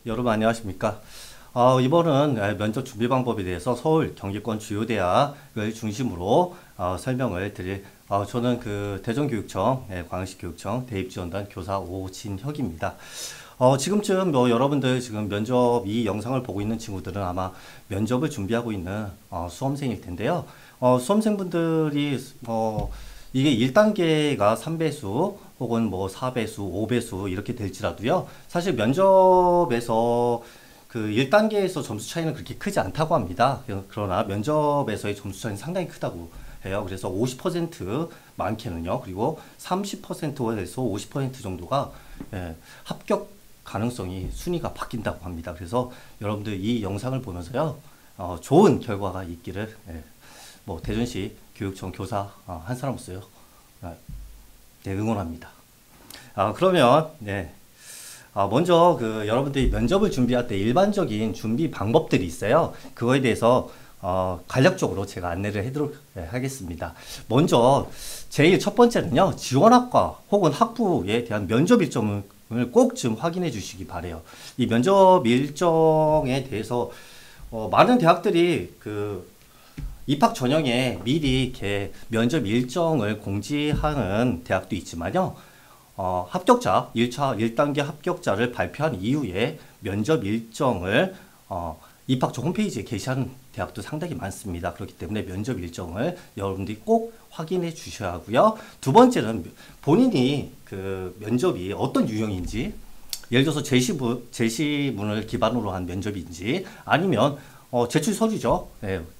여러분 안녕하십니까? 이번은 면접 준비 방법에 대해서 서울 경기권 주요 대학을 중심으로 설명을 드릴 저는 그 대전교육청, 광역시교육청 대입지원단 교사 오진혁입니다. 지금쯤 뭐 여러분들 지금 면접 이 영상을 보고 있는 친구들은 아마 면접을 준비하고 있는 수험생일 텐데요. 수험생분들이 이게 1단계가 3배수 혹은 뭐 4배수, 5배수 이렇게 될지라도요. 사실 면접에서 그 1단계에서 점수 차이는 그렇게 크지 않다고 합니다. 그러나 면접에서의 점수 차이는 상당히 크다고 해요. 그래서 50% 많게는요. 그리고 30%에서 50% 정도가 합격 가능성이 순위가 바뀐다고 합니다. 그래서 여러분들 이 영상을 보면서요. 좋은 결과가 있기를 뭐 대전시 교육청 교사 한 사람으로서요. 네, 응원합니다. 그러면 먼저 그 여러분들이 면접을 준비할 때 일반적인 준비 방법들이 있어요. 그거에 대해서 간략적으로 제가 안내를 해드리도록 하겠습니다. 먼저 제일 첫 번째는요. 지원학과 혹은 학부에 대한 면접 일정을 꼭 좀 확인해 주시기 바래요. 이 면접 일정에 대해서 많은 대학들이 그 입학 전형에 미리 이렇게 면접 일정을 공지하는 대학도 있지만요. 합격자, 1차, 1단계 합격자를 발표한 이후에 면접 일정을 입학처 홈페이지에 게시하는 대학도 상당히 많습니다. 그렇기 때문에 면접 일정을 여러분들이 꼭 확인해 주셔야 하고요. 두 번째는 본인이 그 면접이 어떤 유형인지, 예를 들어서 제시문을 기반으로 한 면접인지 아니면 제출 서류죠.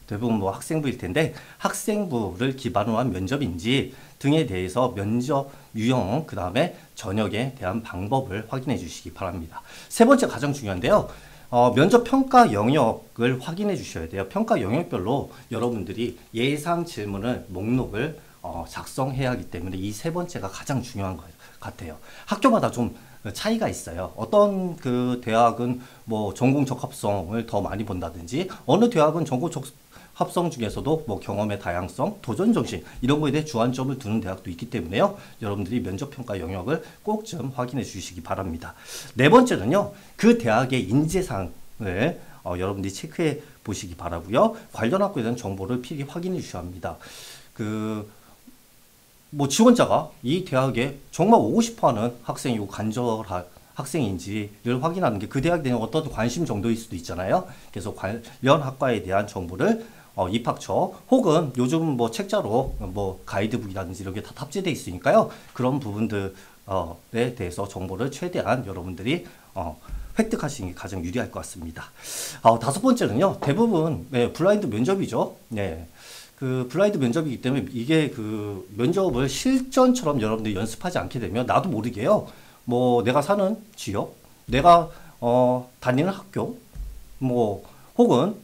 대부분 뭐 학생부일 텐데 학생부를 기반으로 한 면접인지 등에 대해서 면접 유형, 그 다음에 전형에 대한 방법을 확인해 주시기 바랍니다. 세 번째 가장 중요한데요. 면접 평가 영역을 확인해 주셔야 돼요. 평가 영역별로 여러분들이 예상 질문을 목록을 작성해야 하기 때문에 이 세 번째가 가장 중요한 것 같아요. 학교마다 좀 차이가 있어요. 어떤 그 대학은 뭐 전공 적합성을 더 많이 본다든지 어느 대학은 전공 적합성 중에서도 뭐 경험의 다양성, 도전 정신 이런 거에 대해 주안점을 두는 대학도 있기 때문에요. 여러분들이 면접 평가 영역을 꼭 좀 확인해 주시기 바랍니다. 네 번째는요. 그 대학의 인재상을 여러분들이 체크해 보시기 바라고요. 관련 학교에 대한 정보를 필히 확인해 주셔야 합니다. 뭐 지원자가 이 대학에 정말 오고 싶어하는 학생이고 간절한 학생인지를 확인하는 게 그 대학에 대한 어떤 관심 정도일 수도 있잖아요. 그래서 관련 학과에 대한 정보를 입학처 혹은 요즘 뭐 책자로 뭐 가이드북이라든지 이런 게 다 탑재되어 있으니까요. 그런 부분들에 대해서 정보를 최대한 여러분들이 획득하시는 게 가장 유리할 것 같습니다. 다섯 번째는요. 대부분 블라인드 면접이죠. 네. 그 블라인드 면접이기 때문에 이게 그 면접을 실전처럼 여러분들이 연습하지 않게 되면 나도 모르게요. 뭐 내가 사는 지역, 내가 다니는 학교, 뭐 혹은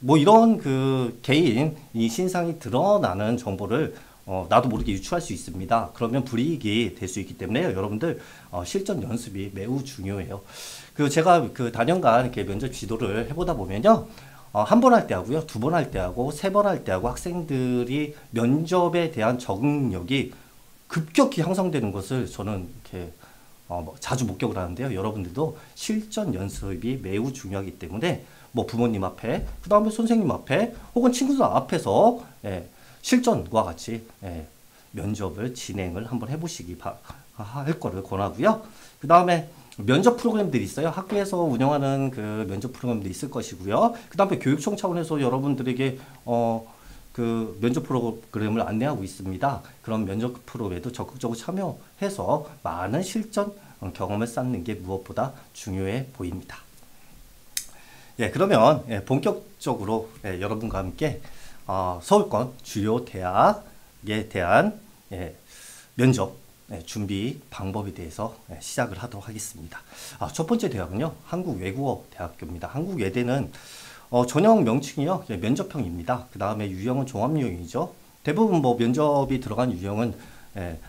뭐 이런 그 개인 이 신상이 드러나는 정보를 나도 모르게 유출할 수 있습니다. 그러면 불이익이 될 수 있기 때문에 여러분들 실전 연습이 매우 중요해요. 그 제가 그 다년간 이렇게 면접 지도를 해보다 보면요. 한 번 할 때 하고요. 두 번 할 때 하고 세 번 할 때 하고 학생들이 면접에 대한 적응력이 급격히 향상되는 것을 저는 이렇게 뭐 자주 목격을 하는데요. 여러분들도 실전 연습이 매우 중요하기 때문에 뭐 부모님 앞에, 그 다음에 선생님 앞에, 혹은 친구들 앞에서 실전과 같이 면접을 진행을 한번 해보시기 할 거를 권하고요. 그 다음에 면접 프로그램들이 있어요. 학교에서 운영하는 그 면접 프로그램도 있을 것이고요. 그 다음에 교육청 차원에서 여러분들에게 그 면접 프로그램을 안내하고 있습니다. 그런 면접 프로그램에도 적극적으로 참여해서 많은 실전 경험을 쌓는 게 무엇보다 중요해 보입니다. 그러면 본격적으로 여러분과 함께 서울권 주요 대학에 대한 면접 준비 방법에 대해서 시작을 하도록 하겠습니다. 첫 번째 대학은요. 한국외국어대학교입니다. 한국외대는 전형 명칭이요. 면접형입니다. 그 다음에 유형은 종합유형이죠. 대부분 뭐 면접이 들어간 유형은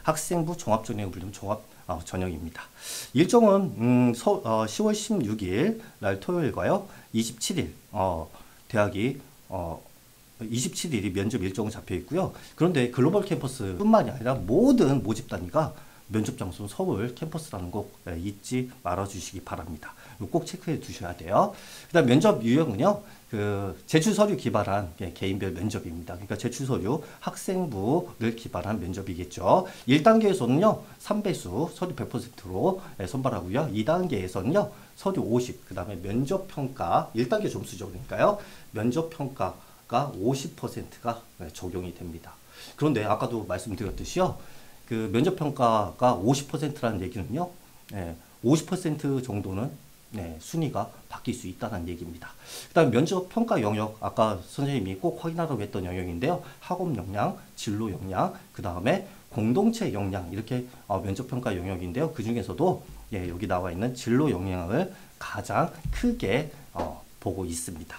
학생부 종합전형을 불리는 종합 전형입니다. 일정은 10월 16일 날 토요일과요. 27일 대학이 27일이 면접 일정은 잡혀 있고요. 그런데 글로벌 캠퍼스뿐만이 아니라 모든 모집 단위가 면접 장소는 서울 캠퍼스라는 거 잊지 말아 주시기 바랍니다. 이거 꼭 체크해 두셔야 돼요. 그다음 면접 유형은요. 그 제출 서류 기반한 개인별 면접입니다. 그러니까 제출 서류 학생부를 기반한 면접이겠죠. 1단계에서는요. 3배수 서류 100%로 선발하고요. 2단계에서는요. 서류 50, 그다음에 면접 평가 1단계 점수죠. 그러니까요. 면접 평가가 50%가 적용이 됩니다. 그런데 아까도 말씀드렸듯이요. 그 면접 평가가 50%라는 얘기는요. 50% 정도는 순위가 바뀔 수 있다는 얘기입니다. 그 다음 면접 평가 영역, 아까 선생님이 꼭 확인하라고 했던 영역인데요. 학업 역량, 진로 역량, 그 다음에 공동체 역량, 이렇게 면접 평가 영역인데요. 그 중에서도 여기 나와 있는 진로 역량을 가장 크게 보고 있습니다.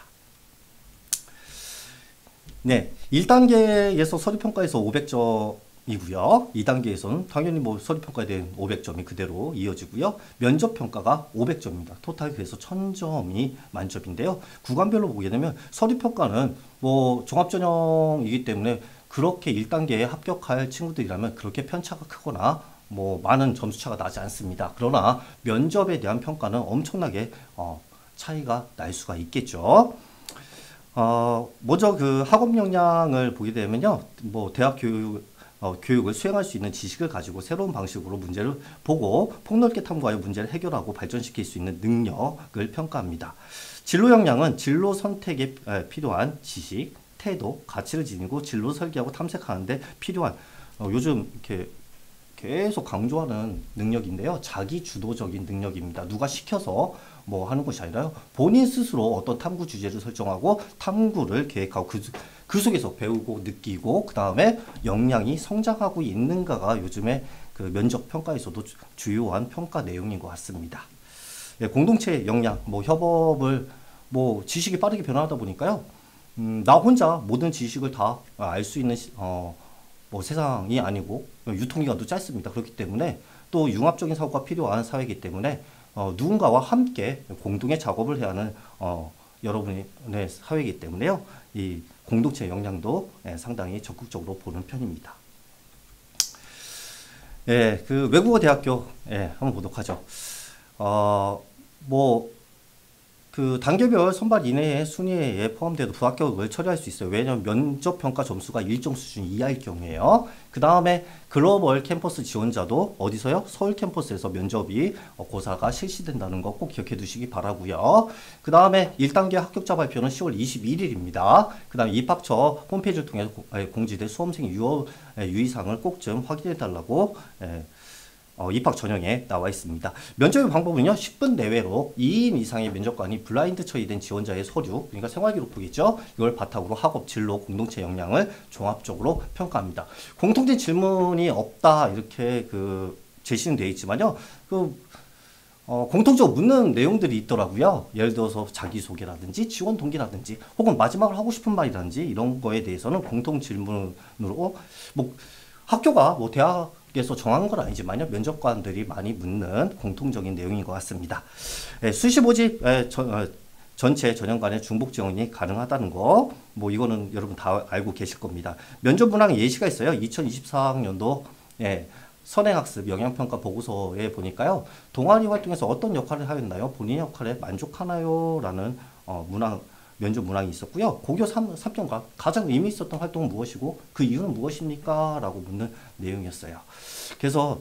네, 1단계에서 서류평가에서 500점이고요. 2단계에서는 당연히 뭐 서류평가에 대한 500점이 그대로 이어지고요. 면접평가가 500점입니다. 토탈 그래서 1000점이 만점인데요. 구간별로 보게 되면 서류평가는 뭐 종합전형이기 때문에 그렇게 1단계에 합격할 친구들이라면 그렇게 편차가 크거나 뭐 많은 점수차가 나지 않습니다. 그러나 면접에 대한 평가는 엄청나게 차이가 날 수가 있겠죠. 먼저 그 학업 역량을 보게 되면요. 뭐 대학 교육을 수행할 수 있는 지식을 가지고 새로운 방식으로 문제를 보고 폭넓게 탐구하여 문제를 해결하고 발전시킬 수 있는 능력을 평가합니다. 진로 역량은 진로 선택에 필요한 지식, 태도, 가치를 지니고 진로 설계하고 탐색하는데 필요한 요즘 이렇게 계속 강조하는 능력인데요. 자기 주도적인 능력입니다. 누가 시켜서 뭐 하는 것이 아니라요. 본인 스스로 어떤 탐구 주제를 설정하고 탐구를 계획하고 그 속에서 배우고 느끼고 그 다음에 역량이 성장하고 있는가가 요즘에 그 면접 평가에서도 주요한 평가 내용인 것 같습니다. 공동체 역량, 뭐 협업을 뭐 지식이 빠르게 변화하다 보니까요. 나 혼자 모든 지식을 다 알 수 있는 뭐 세상이 아니고 유통기간도 짧습니다. 그렇기 때문에 또 융합적인 사고가 필요한 사회이기 때문에 누군가와 함께 공동의 작업을 해야 하는 여러분의 사회이기 때문에요. 이 공동체 역량도 상당히 적극적으로 보는 편입니다. 그 외국어 대학교 한번 보도록 하죠. 그 단계별 선발 이내의 순위에 포함되어도 부합격을 처리할 수 있어요. 왜냐하면 면접 평가 점수가 일정 수준 이하일 경우에요. 그 다음에 글로벌 캠퍼스 지원자도 어디서요? 서울 캠퍼스에서 면접이 고사가 실시된다는 거 꼭 기억해 두시기 바라고요. 그 다음에 1단계 합격자 발표는 10월 21일입니다. 그 다음에 입학처 홈페이지를 통해서 공지된 수험생 유의사항을 꼭 좀 확인해 달라고 입학 전형에 나와 있습니다. 면접의 방법은요. 10분 내외로 2인 이상의 면접관이 블라인드 처리된 지원자의 서류, 그러니까 생활기록부겠죠. 이걸 바탕으로 학업, 진로, 공동체 역량을 종합적으로 평가합니다. 공통된 질문이 없다 이렇게 그 제시는 되어 있지만요. 공통적으로 묻는 내용들이 있더라고요. 예를 들어서 자기소개라든지 지원 동기라든지 혹은 마지막으로 하고 싶은 말이라든지 이런 거에 대해서는 공통 질문으로 뭐 학교가 뭐 대학에서 정한 건 아니지만요. 면접관들이 많이 묻는 공통적인 내용인 것 같습니다. 수시 모집 전체 전형간의 중복 지원이 가능하다는 거, 뭐 이거는 여러분 다 알고 계실 겁니다. 면접 문항 예시가 있어요. 2024학년도 선행학습 영향평가 보고서에 보니까요. 동아리 활동에서 어떤 역할을 하였나요? 본인 역할에 만족하나요? 라는 면접 문항이 있었고요. 고교 3년간 가장 의미 있었던 활동은 무엇이고 그 이유는 무엇입니까? 라고 묻는 내용이었어요. 그래서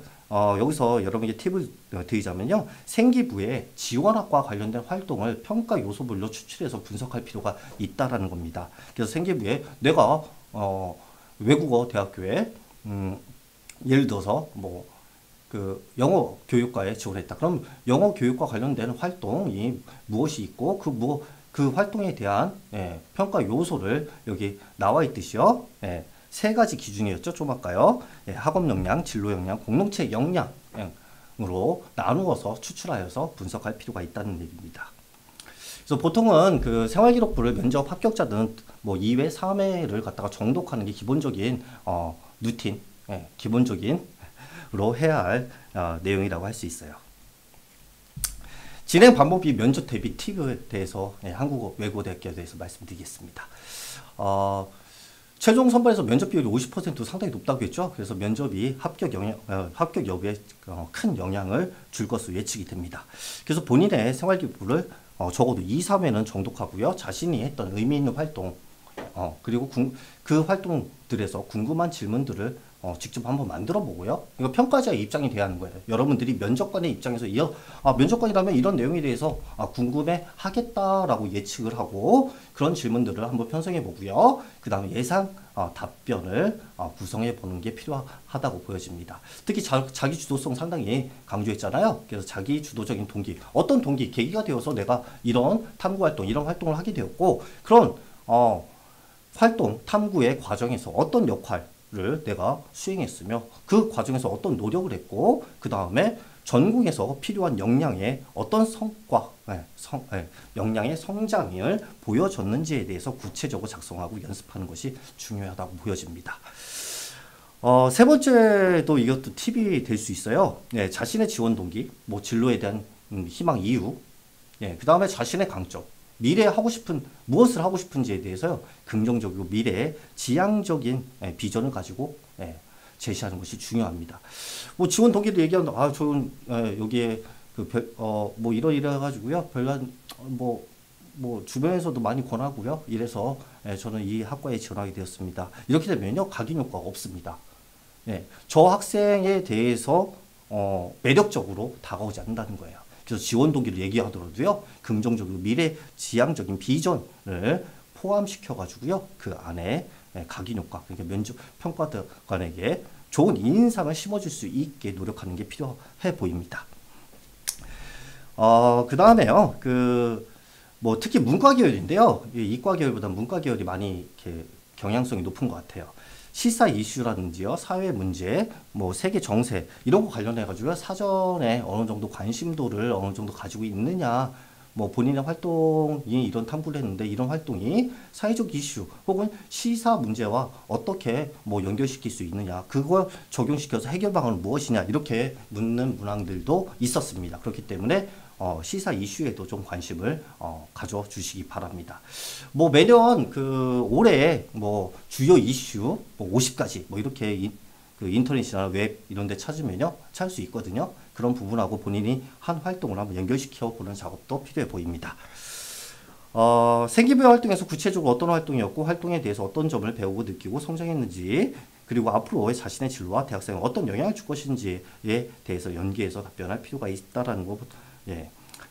여기서 여러분에게 팁을 드리자면요. 생기부에 지원학과 관련된 활동을 평가 요소별로 추출해서 분석할 필요가 있다라는 겁니다. 그래서 생기부에 내가 외국어 대학교에 예를 들어서 그 영어 교육과에 지원했다. 그럼 영어 교육과 관련된 활동이 무엇이 있고 그 활동에 대한 평가 요소를 여기 나와 있듯이요. 세 가지 기준이었죠. 좀 아까요. 학업 역량, 진로 역량, 공동체 역량으로 나누어서 추출하여서 분석할 필요가 있다는 얘기입니다. 그래서 보통은 그 생활기록부를 면접 합격자들은 뭐 2회, 3회를 갖다가 정독하는 게 기본적인 루틴, 기본적인으로 해야 할 내용이라고 할 수 있어요. 진행 방법이 면접 대비 팁에 대해서 한국어 외국어 대학교에 대해서 말씀드리겠습니다. 최종 선발에서 면접 비율이 50% 상당히 높다고 했죠. 그래서 면접이 합격 여부에 큰 영향을 줄 것으로 예측이 됩니다. 그래서 본인의 생활 기록부를 적어도 2, 3회는 정독하고요. 자신이 했던 의미 있는 활동, 그리고 그 활동들에서 궁금한 질문들을 직접 한번 만들어 보고요. 이거 평가자의 입장이 돼야 하는 거예요. 여러분들이 면접관의 입장에서 면접관이라면 이런 내용에 대해서 궁금해 하겠다라고 예측을 하고 그런 질문들을 한번 편성해 보고요. 그 다음에 예상 답변을 구성해 보는 게 필요하다고 보여집니다. 특히 자기 주도성 상당히 강조했잖아요. 그래서 자기 주도적인 동기, 어떤 동기, 계기가 되어서 내가 이런 탐구 활동, 이런 활동을 하게 되었고 그런 활동, 탐구의 과정에서 어떤 역할을 내가 수행했으며 그 과정에서 어떤 노력을 했고 그 다음에 전공에서 필요한 역량의 어떤 성과, 역량의 성장을 보여줬는지에 대해서 구체적으로 작성하고 연습하는 것이 중요하다고 보여집니다. 세 번째도 이것도 팁이 될 수 있어요. 자신의 지원 동기, 뭐 진로에 대한 희망 이유, 그 다음에 자신의 강점, 미래에 무엇을 하고 싶은지에 대해서요, 긍정적이고 미래에 지향적인 비전을 가지고 제시하는 것이 중요합니다. 뭐 지원 동기도 얘기하면, 저는 여기에 뭐 이러이러해가지고요, 별난, 뭐 주변에서도 많이 권하고요, 이래서 저는 이 학과에 지원하게 되었습니다. 이렇게 되면요, 각인 효과가 없습니다. 저 학생에 대해서 매력적으로 다가오지 않는다는 거예요. 그래서 지원 동기를 얘기하더라도요, 긍정적이고 미래 지향적인 비전을 포함시켜 가지고요, 그 안에 각인 효과, 그러니까 면접 평가관에게 좋은 인상을 심어줄 수 있게 노력하는 게 필요해 보입니다. 그 다음에요, 뭐 특히 문과 계열인데요, 이과 계열보다 문과 계열이 많이 이렇게 경향성이 높은 것 같아요. 시사 이슈라든지요, 사회 문제, 뭐 세계 정세 이런 거 관련해 가지고 사전에 어느 정도 관심도를 어느 정도 가지고 있느냐, 뭐 본인의 활동이 이런 탐구를 했는데 이런 활동이 사회적 이슈 혹은 시사 문제와 어떻게 뭐 연결시킬 수 있느냐, 그걸 적용시켜서 해결 방안은 무엇이냐, 이렇게 묻는 문항들도 있었습니다. 그렇기 때문에 시사 이슈에도 좀 관심을 가져주시기 바랍니다. 뭐 매년 올해 뭐 주요 이슈 뭐 50가지 뭐 이렇게 인터넷이나 웹 이런 데 찾으면요, 찾을 수 있거든요. 그런 부분하고 본인이 한 활동을 한번 연결시켜 보는 작업도 필요해 보입니다. 생기부여 활동에서 구체적으로 어떤 활동이었고 활동에 대해서 어떤 점을 배우고 느끼고 성장했는지, 그리고 앞으로 자신의 진로와 대학생에 어떤 영향을 줄 것인지에 대해서 연계해서 답변할 필요가 있다라는 거.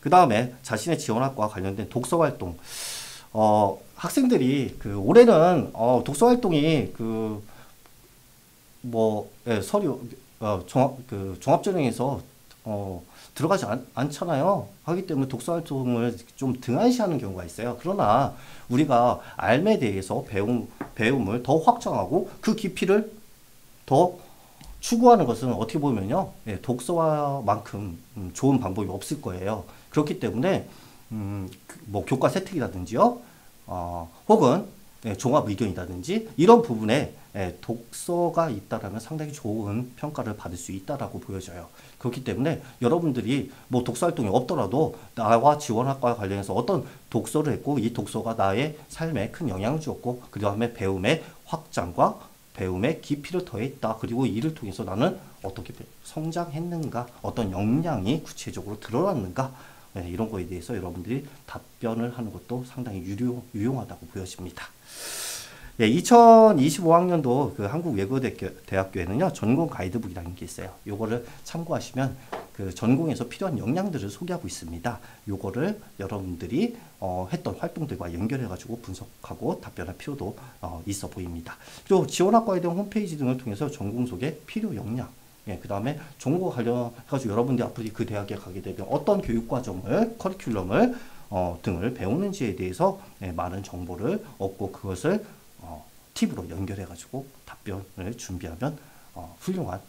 그 다음에 자신의 지원학과 관련된 독서 활동. 학생들이 올해는 독서 활동이 서류 종합전형에서 들어가지 않잖아요. 하기 때문에 독서 활동을 좀 등한시하는 경우가 있어요. 그러나 우리가 알에 대해서 배움을 더 확장하고 그 깊이를 더 추구하는 것은 어떻게 보면요, 독서와만큼 좋은 방법이 없을 거예요. 그렇기 때문에 뭐 교과 세특이라든지요, 혹은 종합 의견이라든지 이런 부분에 독서가 있다라면 상당히 좋은 평가를 받을 수 있다라고 보여져요. 그렇기 때문에 여러분들이 뭐 독서 활동이 없더라도 나와 지원학과 관련해서 어떤 독서를 했고 이 독서가 나의 삶에 큰 영향을 주었고 그 다음에 배움의 확장과 배움의 깊이를 더했다. 그리고 이를 통해서 나는 어떻게 성장했는가, 어떤 역량이 구체적으로 드러났는가, 이런 거에 대해서 여러분들이 답변을 하는 것도 상당히 유용하다고 보여집니다. 2025학년도 한국외국어대학교에는요, 전공 가이드북이라는 게 있어요. 요거를 참고하시면 전공에서 필요한 역량들을 소개하고 있습니다. 요거를 여러분들이 했던 활동들과 연결해가지고 분석하고 답변할 필요도 있어 보입니다. 그리고 지원학과에 대한 홈페이지 등을 통해서 전공 속의 필요 역량, 그 다음에 전공과 관련해가지고 여러분들이 앞으로 그 대학에 가게 되면 어떤 교육과정을, 커리큘럼을 등을 배우는지에 대해서 많은 정보를 얻고 그것을 팁으로 연결해가지고 답변을 준비하면 훌륭한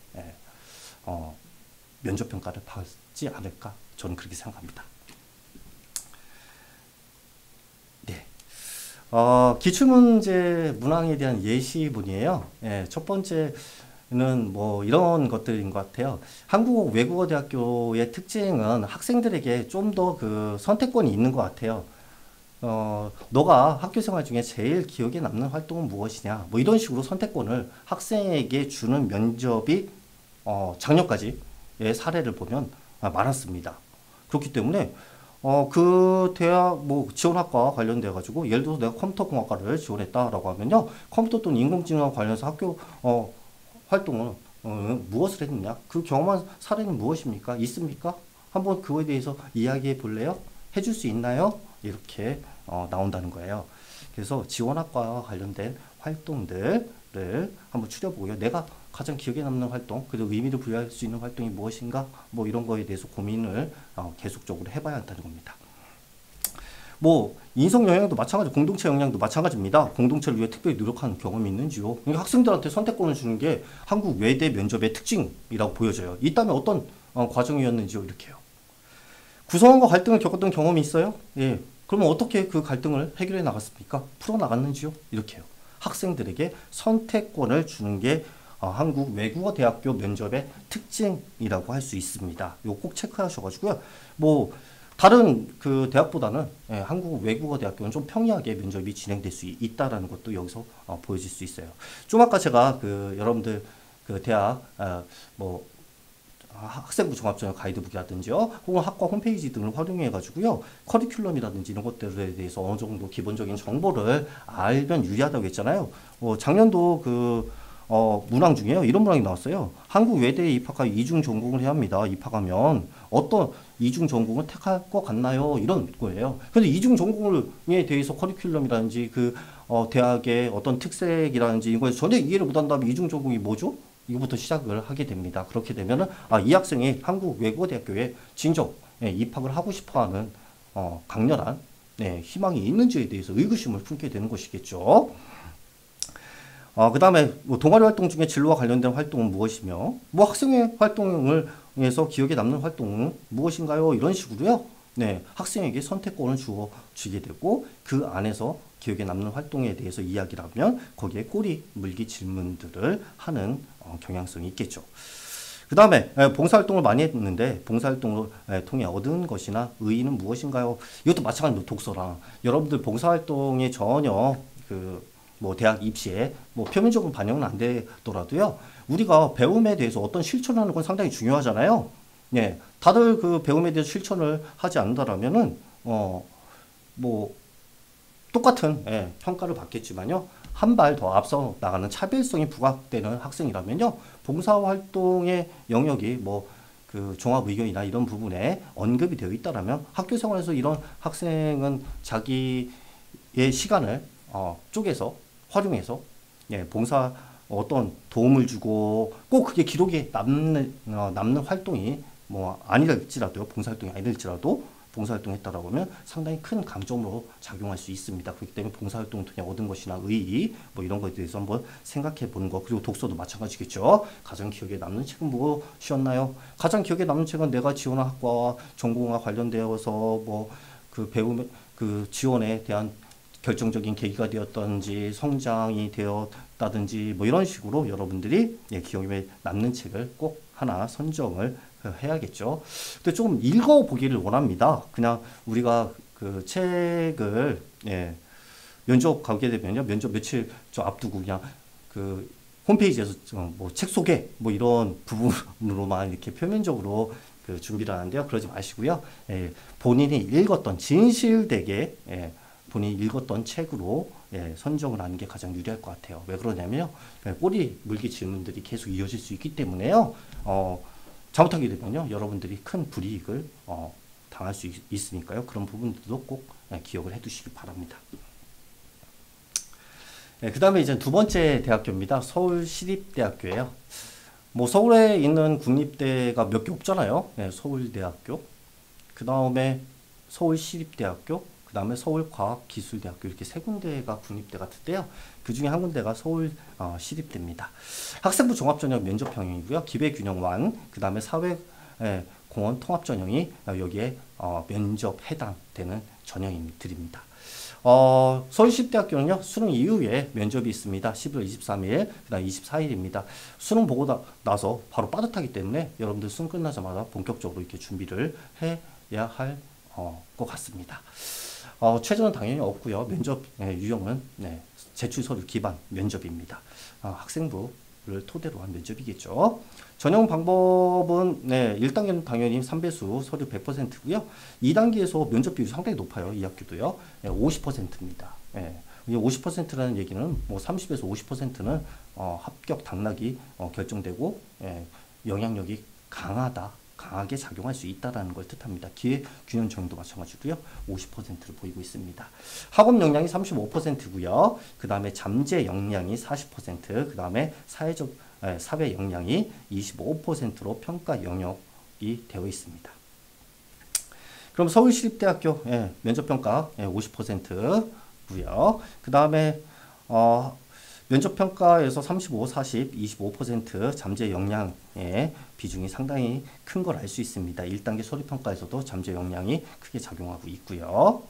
면접평가를 받지 않을까, 저는 그렇게 생각합니다. 네. 기출문제 문항에 대한 예시문이에요. 첫 번째는 뭐 이런 것들인 것 같아요. 한국외국어대학교의 특징은 학생들에게 좀 더 선택권이 있는 것 같아요. 너가 학교 생활 중에 제일 기억에 남는 활동은 무엇이냐? 뭐 이런 식으로 선택권을 학생에게 주는 면접이 작년까지의 사례를 보면 많았습니다. 그렇기 때문에 그 대학 뭐 지원학과 관련돼 가지고 예를 들어서 내가 컴퓨터공학과를 지원했다라고 하면요, 컴퓨터 또는 인공지능 관련해서 학교 활동을 무엇을 했느냐? 그 경험한 사례는 무엇입니까? 있습니까? 한번 그거에 대해서 이야기해 볼래요? 해줄 수 있나요? 이렇게 나온다는 거예요. 그래서 지원학과 관련된 활동들을 한번 추려보고요. 내가 가장 기억에 남는 활동, 그리고 의미를 부여할 수 있는 활동이 무엇인가? 뭐 이런 거에 대해서 고민을 계속적으로 해봐야 한다는 겁니다. 뭐 인성 영향도 마찬가지, 공동체 영향도 마찬가지입니다. 공동체를 위해 특별히 노력한 경험이 있는지요. 그러니까 학생들한테 선택권을 주는 게 한국 외대 면접의 특징이라고 보여져요. 있다면 어떤 과정이었는지요, 이렇게요. 구성원과 갈등을 겪었던 경험이 있어요? 예. 그러면 어떻게 그 갈등을 해결해 나갔습니까? 풀어 나갔는지요? 이렇게요. 학생들에게 선택권을 주는 게 한국 외국어 대학교 면접의 특징이라고 할 수 있습니다. 이거 꼭 체크하셔가지고요. 뭐 다른 그 대학보다는 한국 외국어 대학교는 좀 평이하게 면접이 진행될 수 있다라는 것도 여기서 보여질 수 있어요. 좀 아까 제가 그 여러분들 그 대학 뭐 학생부 종합전형 가이드북이라든지요, 혹은 학과 홈페이지 등을 활용해 가지고요, 커리큘럼이라든지 이런 것들에 대해서 어느 정도 기본적인 정보를 알면 유리하다고 했잖아요. 작년도 그 문항 중에요, 이런 문항이 나왔어요. 한국 외대에 입학하여 이중 전공을 해야 합니다. 입학하면 어떤 이중 전공을 택할 것 같나요? 이런 거예요. 근데 이중 전공에 대해서 커리큘럼이라든지 그 대학의 어떤 특색이라든지 이거에 전혀 이해를 못한다면 이중 전공이 뭐죠? 이거부터 시작을 하게 됩니다. 그렇게 되면은 이 학생이 한국 외국어대학교에 진정 입학을 하고 싶어하는 강렬한 희망이 있는지에 대해서 의구심을 품게 되는 것이겠죠. 그 다음에 뭐 동아리 활동 중에 진로와 관련된 활동은 무엇이며, 뭐 학생회 활동을 해서 기억에 남는 활동은 무엇인가요? 이런 식으로요. 네, 학생에게 선택권을 주게 되고 그 안에서 기억에 남는 활동에 대해서 이야기를 하면 거기에 꼬리 물기 질문들을 하는 경향성이 있겠죠. 그 다음에 봉사활동을 많이 했는데 봉사활동을 통해 얻은 것이나 의의는 무엇인가요? 이것도 마찬가지로 독서랑 여러분들 봉사활동에 전혀 뭐 대학 입시에 뭐 표면적으로 반영은 안 되더라도요, 우리가 배움에 대해서 어떤 실천을 하는 건 상당히 중요하잖아요. 예, 다들 그 배움에 대해서 실천을 하지 않는다라면은 뭐 똑같은 평가를 받겠지만요, 한 발 더 앞서 나가는 차별성이 부각되는 학생이라면요, 봉사활동의 영역이 뭐 그 종합의견이나 이런 부분에 언급이 되어 있다라면 학교 생활에서 이런 학생은 자기의 시간을 쪼개서 활용해서 봉사 어떤 도움을 주고 꼭 그게 기록에 남는 활동이 뭐 아니랄지라도요, 봉사활동이 아니랄지라도 봉사활동했다라고 하면 상당히 큰 강점으로 작용할 수 있습니다. 그렇기 때문에 봉사활동을 통해 얻은 것이나 의의 뭐 이런 것에 대해서 한번 생각해 보는 거. 그리고 독서도 마찬가지겠죠. 가장 기억에 남는 책은 무엇이었나요? 가장 기억에 남는 책은 내가 지원한 학과와 전공과 관련되어서 뭐 그 배움 그 지원에 대한 결정적인 계기가 되었던지 성장이 되었다든지 뭐 이런 식으로 여러분들이 기억에 남는 책을 꼭 하나 선정을 해야겠죠. 근데 조금 읽어보기를 원합니다. 그냥 우리가 그 책을 면접 가게 되면요, 면접 며칠 앞두고 그냥 그 홈페이지에서 뭐 책 소개 뭐 이런 부분으로만 이렇게 표면적으로 그 준비를 하는데요, 그러지 마시고요. 본인이 읽었던 진실되게 본인이 읽었던 책으로 선정을 하는 게 가장 유리할 것 같아요. 왜 그러냐면요, 꼬리 물기 질문들이 계속 이어질 수 있기 때문에요. 잘못하게 되면요, 여러분들이 큰 불이익을 당할 수 있으니까요. 그런 부분들도 꼭 기억을 해두시기 바랍니다. 그 다음에 이제 두 번째 대학교입니다. 서울시립대학교예요. 뭐 서울에 있는 국립대가 몇 개 없잖아요. 서울대학교, 그 다음에 서울시립대학교, 그 다음에 서울과학기술대학교, 이렇게 세 군데가 국립대 같은데요. 그 중에 한 군데가 서울 시립대입니다. 학생부 종합전형 면접형이고요. 기배균형 완, 그 다음에 사회공헌 통합전형이 여기에 면접 해당되는 전형들입니다. 서울시립대학교는요, 수능 이후에 면접이 있습니다. 11월 23일, 그 다음 24일입니다. 수능 보고 나서 바로 빠듯하기 때문에 여러분들 수능 끝나자마자 본격적으로 이렇게 준비를 해야 할 것 같습니다. 최저는 당연히 없고요. 면접 유형은 제출 서류 기반 면접입니다. 학생부를 토대로 한 면접이겠죠. 전형 방법은 1단계는 당연히 3배수 서류 100%고요. 2단계에서 면접 비율이 상당히 높아요. 이 학교도요. 50%입니다. 50%라는 얘기는 뭐 30에서 50%는 합격 당락이 결정되고 영향력이 강하게 작용할 수 있다는 걸 뜻합니다. 기회 균형 적용도 마찬가지고요. 50%를 보이고 있습니다. 학업 역량이 35%고요. 그 다음에 잠재 역량이 40%, 그 다음에 사회 역량이 25%로 평가 영역이 되어 있습니다. 그럼 서울시립대학교 면접평가 50%고요. 그 다음에 면접평가에서 35, 40, 25% 잠재 역량의 비중이 상당히 큰 걸 알 수 있습니다. 1단계 서류평가에서도 잠재 역량이 크게 작용하고 있고요.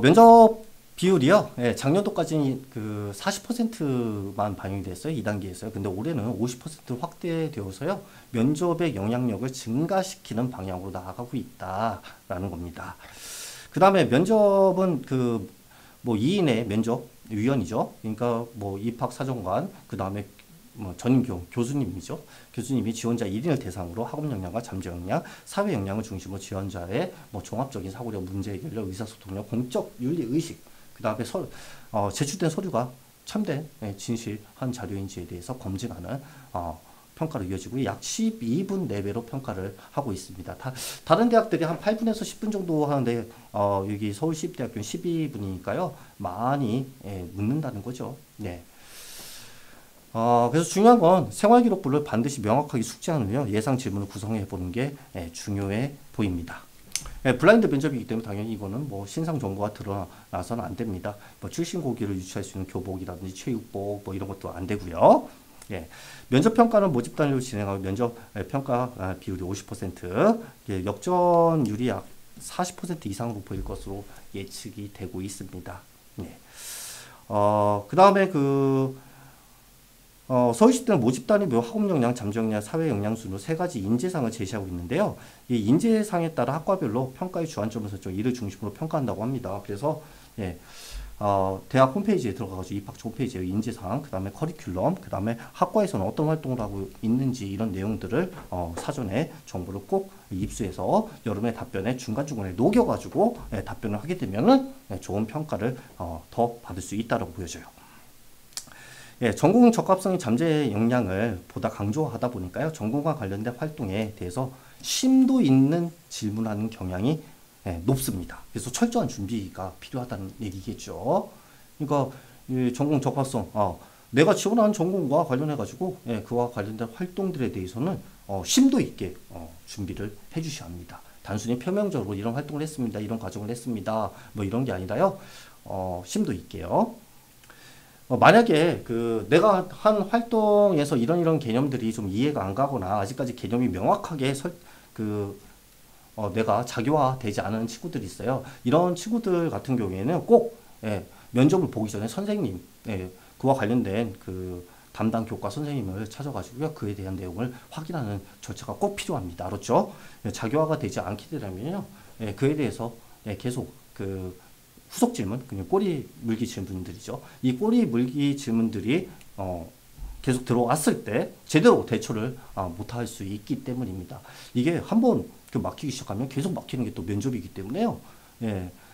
면접 비율이요. 작년도까지는 그 40%만 반영이 됐어요. 2단계에서요. 근데 올해는 50% 확대되어서요. 면접의 영향력을 증가시키는 방향으로 나아가고 있다라는 겁니다. 그 다음에 면접은 뭐 2인의 면접 위원이죠. 그러니까 뭐 입학사정관, 그 다음에 뭐 전임 교수님이죠. 교수님이 지원자 1인을 대상으로 학업 역량과 잠재 역량, 사회 역량을 중심으로 지원자의 뭐 종합적인 사고력, 문제 해결력, 의사소통력, 공적 윤리 의식, 그 다음에 제출된 서류가 참된 진실한 자료인지에 대해서 검증하는 평가로 이어지고 약 12분 내외로 평가를 하고 있습니다. 다른 대학들이 한 8분에서 10분 정도 하는데 여기 서울시립대학교는 12분이니까요. 많이 묻는다는 거죠. 그래서 중요한 건 생활기록부를 반드시 명확하게 숙지한 후에 예상 질문을 구성해 보는 게 중요해 보입니다. 블라인드 면접이기 때문에 당연히 이거는 뭐 신상 정보가 드러나서는 안 됩니다. 뭐 출신 고기를 유추할 수 있는 교복이라든지 체육복 뭐 이런 것도 안 되고요. 면접 평가는 모집 단위로 진행하고 면접 평가 비율이 50%, 역전율이 약 40% 이상으로 보일 것으로 예측이 되고 있습니다. 그 다음에 서울시대는 모집 단위별 학업 역량, 잠재 역량, 사회 역량 순으로 세 가지 인재상을 제시하고 있는데요. 이 인재상에 따라 학과별로 평가의 주안점을 설정, 이를 중심으로 평가한다고 합니다. 그래서 대학 홈페이지에 들어가가지고 입학처 홈페이지에 인재상, 그 다음에 커리큘럼, 그 다음에 학과에서는 어떤 활동을 하고 있는지 이런 내용들을 사전에 정보를 꼭 입수해서 여러분의 답변에 중간중간에 녹여가지고 답변을 하게 되면은 좋은 평가를 더 받을 수 있다고 보여져요. 전공 적합성의 잠재 역량을 보다 강조하다 보니까요. 전공과 관련된 활동에 대해서 심도 있는 질문하는 경향이 높습니다. 그래서 철저한 준비가 필요하다는 얘기겠죠. 그러니까 전공 적합성, 내가 지원하는 전공과 관련해가지고 그와 관련된 활동들에 대해서는 심도 있게 준비를 해주셔야 합니다. 단순히 표면적으로 이런 활동을 했습니다. 이런 과정을 했습니다. 뭐 이런 게 아니라요. 심도 있게요. 만약에 내가 한 활동에서 이런 개념들이 좀 이해가 안 가거나 아직까지 개념이 명확하게 내가 자기화되지 않은 친구들이 있어요. 이런 친구들 같은 경우에는 꼭 면접을 보기 전에 선생님, 그와 관련된 담당 교과 선생님을 찾아가지고요. 그에 대한 내용을 확인하는 절차가 꼭 필요합니다. 알았죠? 자기화가 되지 않게 되려면요. 그에 대해서 계속 후속 질문, 그냥 꼬리 물기 질문들이죠. 이 꼬리 물기 질문들이 계속 들어왔을 때 제대로 대처를 못할 수 있기 때문입니다. 이게 한번 막히기 시작하면 계속 막히는 게 또 면접이기 때문에요.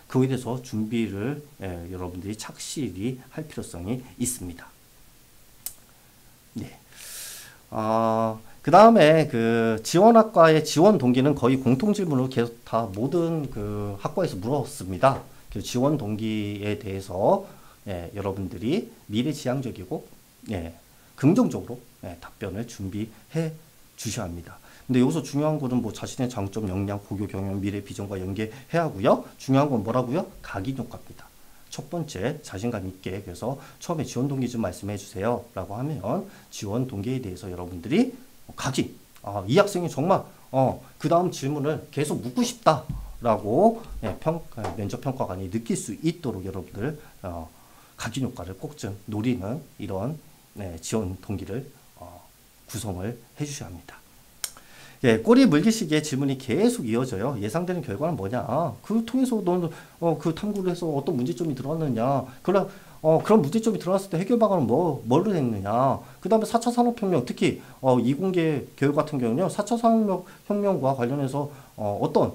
그거에 대해서 준비를 여러분들이 착실히 할 필요성이 있습니다. 그 다음에 지원학과의 지원 동기는 거의 공통 질문으로 계속 다 모든 학과에서 물었습니다. 지원 동기에 대해서 여러분들이 미래지향적이고 긍정적으로 답변을 준비해 주셔야 합니다. 근데 여기서 중요한 거는 뭐 자신의 장점, 역량, 고교 경험, 미래 비전과 연계해야 하고요. 중요한 건 뭐라고요? 각인효과입니다. 첫 번째, 자신감 있게 그래서 처음에 지원 동기 좀 말씀해 주세요 라고 하면 지원 동기에 대해서 여러분들이 각인, 이 학생이 정말 그 다음 질문을 계속 묻고 싶다 라고 면접평가관이 느낄 수 있도록 여러분들 각인 효과를 꼭 좀 노리는 이런 지원 동기를 구성을 해 주셔야 합니다. 예, 꼬리 물기식의 질문이 계속 이어져요. 예상되는 결과는 뭐냐? 그 통해서 너는 그 탐구를 해서 어떤 문제점이 들어왔느냐? 그런 문제점이 들어왔을 때 해결 방안은 뭘로 했느냐? 그 다음에 4차 산업혁명, 특히 이공계 교육 같은 경우는요, 4차 산업혁명과 관련해서 어떤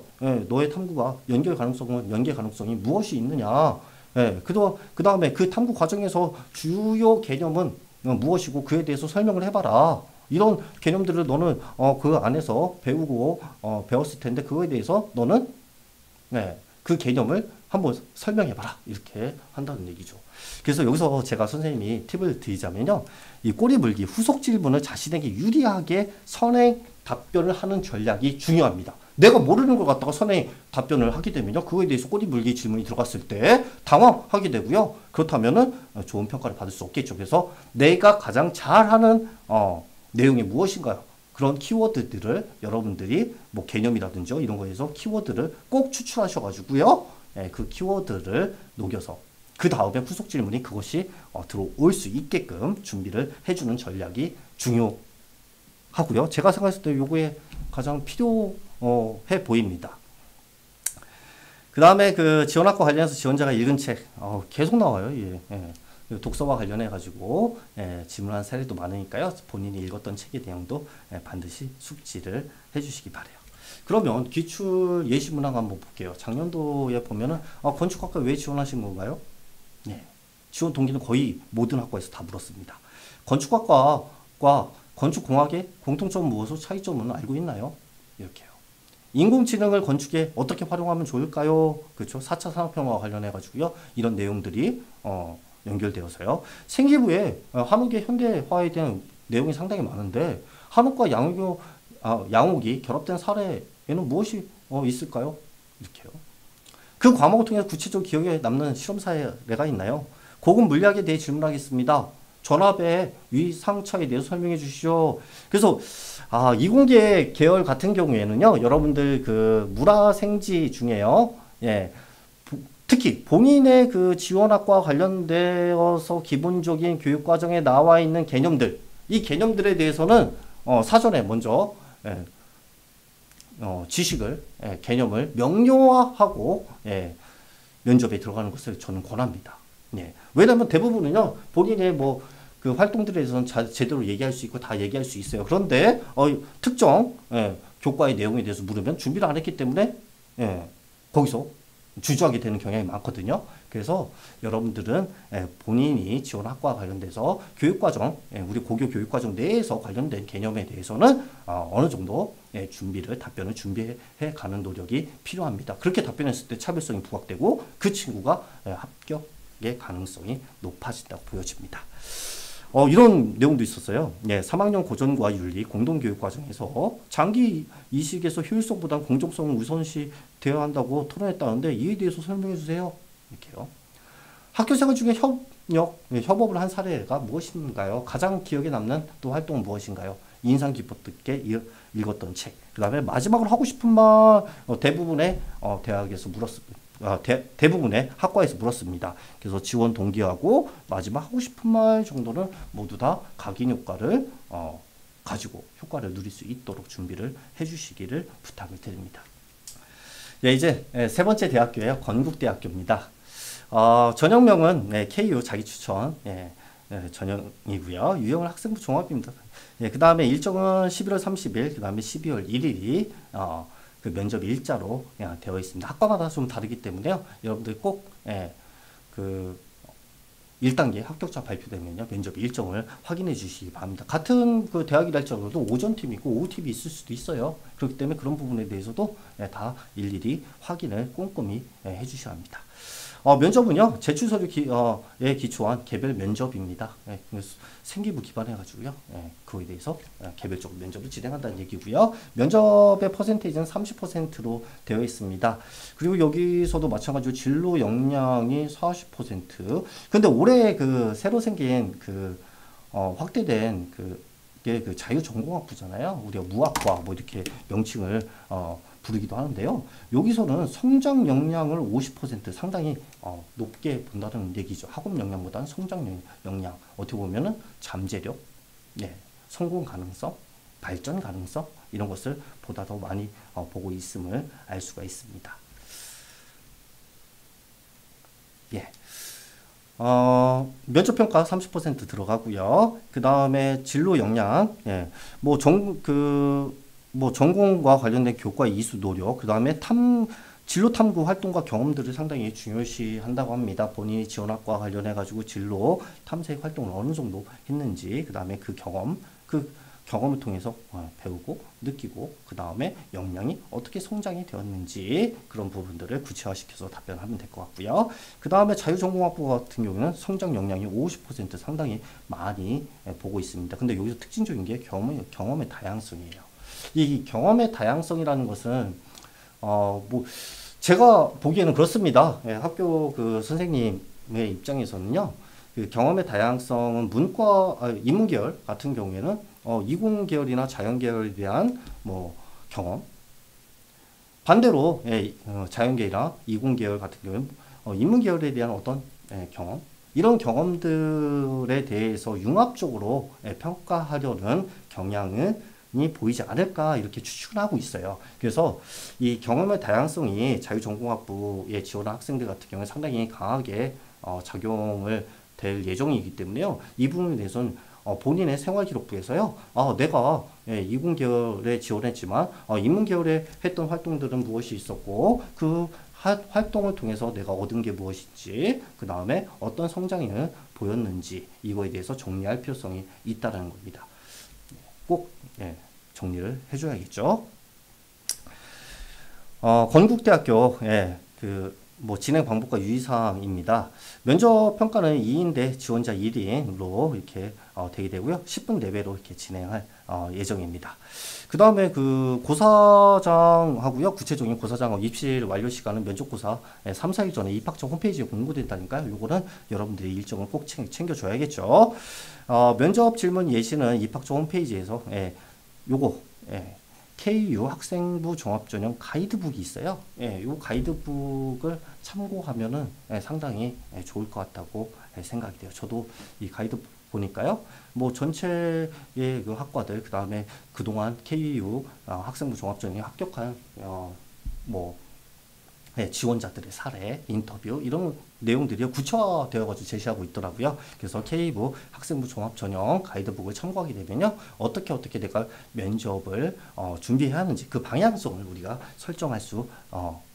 너의 탐구가 연계 가능성이 무엇이 있느냐? 예, 그 다음에 그 탐구 과정에서 주요 개념은 무엇이고 그에 대해서 설명을 해봐라. 이런 개념들을 너는 그 안에서 배우고 배웠을 텐데 그거에 대해서 너는 그 개념을 한번 설명해봐라. 이렇게 한다는 얘기죠. 그래서 여기서 제가 선생님이 팁을 드리자면요. 이 꼬리 물기 후속 질문을 자신에게 유리하게 선행 답변을 하는 전략이 중요합니다. 내가 모르는 걸 갖다가 선행 답변을 하게 되면요. 그거에 대해서 꼬리 물기 질문이 들어갔을 때 당황하게 되고요. 그렇다면은 좋은 평가를 받을 수 없겠죠. 그래서 내가 가장 잘하는 내용이 무엇인가요? 그런 키워드들을 여러분들이 뭐 개념이라든지 이런 거에서 키워드를 꼭 추출하셔가지고요. 그 키워드를 녹여서 그 다음에 후속 질문이 그것이 들어올 수 있게끔 준비를 해주는 전략이 중요하고요. 제가 생각했을 때 요거에 가장 필요해 보입니다. 그 다음에 그 지원학과 관련해서 지원자가 읽은 책 계속 나와요. 예. 독서와 관련해 가지고 질문한 사례도 많으니까요. 본인이 읽었던 책의 내용도 반드시 숙지를 해주시기 바래요. 그러면 기출 예시 문항 한번 볼게요. 작년도에 보면은 건축학과 왜 지원하신 건가요? 네, 지원 동기는 거의 모든 학과에서 다 물었습니다. 건축학과과 건축공학의 공통점 무엇으로 차이점은 알고 있나요? 이렇게요. 인공지능을 건축에 어떻게 활용하면 좋을까요? 그렇죠. 4차 산업혁명과 관련해 가지고요. 이런 내용들이 연결되어서요. 생기부에 한옥의 현대화에 대한 내용이 상당히 많은데 한옥과 양옥이 결합된 사례에는 무엇이 있을까요? 이렇게요. 그 과목을 통해 구체적으로 기억에 남는 실험 사례가 있나요? 고급 물리학에 대해 질문하겠습니다. 전압의 위상차에 대해서 설명해 주시죠. 그래서 이공계 계열 같은 경우에는요. 여러분들 그 물화생지 중에요. 예. 특히 본인의 그 지원학과 관련되어서 기본적인 교육과정에 나와 있는 개념들, 이 개념들에 대해서는 사전에 먼저 지식을, 개념을 명료화하고 면접에 들어가는 것을 저는 권합니다. 왜냐하면 대부분은요, 본인의 뭐 그 활동들에 대해서는 제대로 얘기할 수 있고 다 얘기할 수 있어요. 그런데 특정 교과의 내용에 대해서 물으면 준비를 안 했기 때문에 거기서 주저하게 되는 경향이 많거든요. 그래서 여러분들은 본인이 지원 학과와 관련돼서 교육과정, 우리 고교 교육과정 내에서 관련된 개념에 대해서는 어느 정도 답변을 준비해 가는 노력이 필요합니다. 그렇게 답변했을 때 차별성이 부각되고 그 친구가 합격의 가능성이 높아진다고 보여집니다. 이런 내용도 있었어요. 3학년 고전과 윤리 공동교육과정에서 장기 이식에서 효율성보다 공정성을 우선시 되어야 한다고 토론했다는데 이에 대해서 설명해 주세요. 이렇게요. 학교생활 중에 협업을 한 사례가 무엇인가요? 가장 기억에 남는 또 활동은 무엇인가요? 인상 깊었게 읽었던 책. 그 다음에 마지막으로 하고 싶은 말 대부분의 대학에서 물었습니다. 대부분의 학과에서 물었습니다. 그래서 지원 동기하고 마지막 하고 싶은 말 정도는 모두 다 각인 효과를 가지고 효과를 누릴 수 있도록 준비를 해주시기를 부탁을 드립니다. 이제 세 번째 대학교예요. 건국대학교입니다. 전형명은 KU 자기추천 전형이고요. 유형은 학생부 종합입니다. 그 다음에 일정은 11월 30일, 그 다음에 12월 1일이 그 면접 일자로 되어 있습니다. 학과마다 좀 다르기 때문에요. 여러분들 꼭 그 1단계 합격자 발표되면요. 면접 일정을 확인해 주시기 바랍니다. 같은 그 대학이라 할지라도 오전팀이 있고 오후팀이 있을 수도 있어요. 그렇기 때문에 그런 부분에 대해서도 다 일일이 확인을 꼼꼼히 해 주셔야 합니다. 면접은요, 제출 서류에 기초한 개별 면접입니다. 생기부 기반해가지고요, 그거에 대해서 개별적으로 면접을 진행한다는 얘기고요. 면접의 퍼센테이지는 30%로 되어 있습니다. 그리고 여기서도 마찬가지로 진로 역량이 40%. 근데 올해 그 새로 생긴 그 확대된 그 자유전공학부잖아요. 우리가 무학과 뭐 이렇게 명칭을 부르기도 하는데요. 여기서는 성장 역량을 50% 상당히 높게 본다는 얘기죠. 학업 역량보다는 성장 역량. 어떻게 보면은 잠재력, 성공 가능성, 발전 가능성 이런 것을 보다 더 많이 보고 있음을 알 수가 있습니다. 예. 면접평가 30% 들어가고요. 그 다음에 진로 역량, 예. 뭐 전공과 관련된 교과 이수 노력, 그 다음에 진로 탐구 활동과 경험들을 상당히 중요시 한다고 합니다. 본인이 지원학과 관련해가지고 진로 탐색 활동을 어느 정도 했는지, 그 다음에 그 경험을 통해서 배우고 느끼고 그 다음에 역량이 어떻게 성장이 되었는지 그런 부분들을 구체화시켜서 답변하면 될 것 같고요. 그 다음에 자유전공학부 같은 경우는 성장 역량이 50% 상당히 많이 보고 있습니다. 근데 여기서 특징적인 게 경험의 다양성이에요. 이 경험의 다양성이라는 것은 뭐 제가 보기에는 그렇습니다. 예, 학교 그 선생님의 입장에서는요. 그 경험의 다양성은 인문계열 같은 경우에는 이공계열이나 자연계열에 대한 뭐 경험, 반대로 자연계열이나 이공계열 같은 경우는 인문계열에 대한 어떤 경험, 이런 경험들에 대해서 융합적으로 평가하려는 경향이 보이지 않을까 이렇게 추측을 하고 있어요. 그래서 이 경험의 다양성이 자유전공학부에 지원한 학생들 같은 경우에 상당히 강하게 작용을 될 예정이기 때문에요. 이 부분에 대해서는 본인의 생활기록부에서요. 내가 이공계열에 지원했지만 인문계열에 했던 활동들은 무엇이 있었고 그 활동을 통해서 내가 얻은 게 무엇인지 그 다음에 어떤 성장을 보였는지 이거에 대해서 정리할 필요성이 있다는 겁니다. 꼭 정리를 해줘야겠죠. 건국대학교 뭐 진행 방법과 유의사항입니다. 면접 평가는 2인 대 지원자 1인으로 이렇게 되게 되고요. 10분 내외로 이렇게 진행할 예정입니다. 그 다음에 그 고사장하고요. 구체적인 고사장하고 입실 완료 시간은 면접고사 3, 4일 전에 입학처 홈페이지에 공고된다니까요. 요거는 여러분들이 일정을 꼭 챙겨줘야겠죠. 면접 질문 예시는 입학처 홈페이지에서 요거 KU 학생부 종합전형 가이드북이 있어요. 이 가이드북을 참고하면은 상당히 좋을 것 같다고 생각이 돼요. 저도 이 가이드북 보니까요. 뭐 전체의 그 학과들 그 다음에 그동안 KU 학생부 종합전형에 합격한 지원자들의 사례, 인터뷰 이런 내용들이 구체화되어가지고 제시하고 있더라고요. 그래서 K부 학생부 종합전형 가이드북을 참고하게 되면요. 어떻게 내가 면접을 준비해야 하는지 그 방향성을 우리가 설정할 수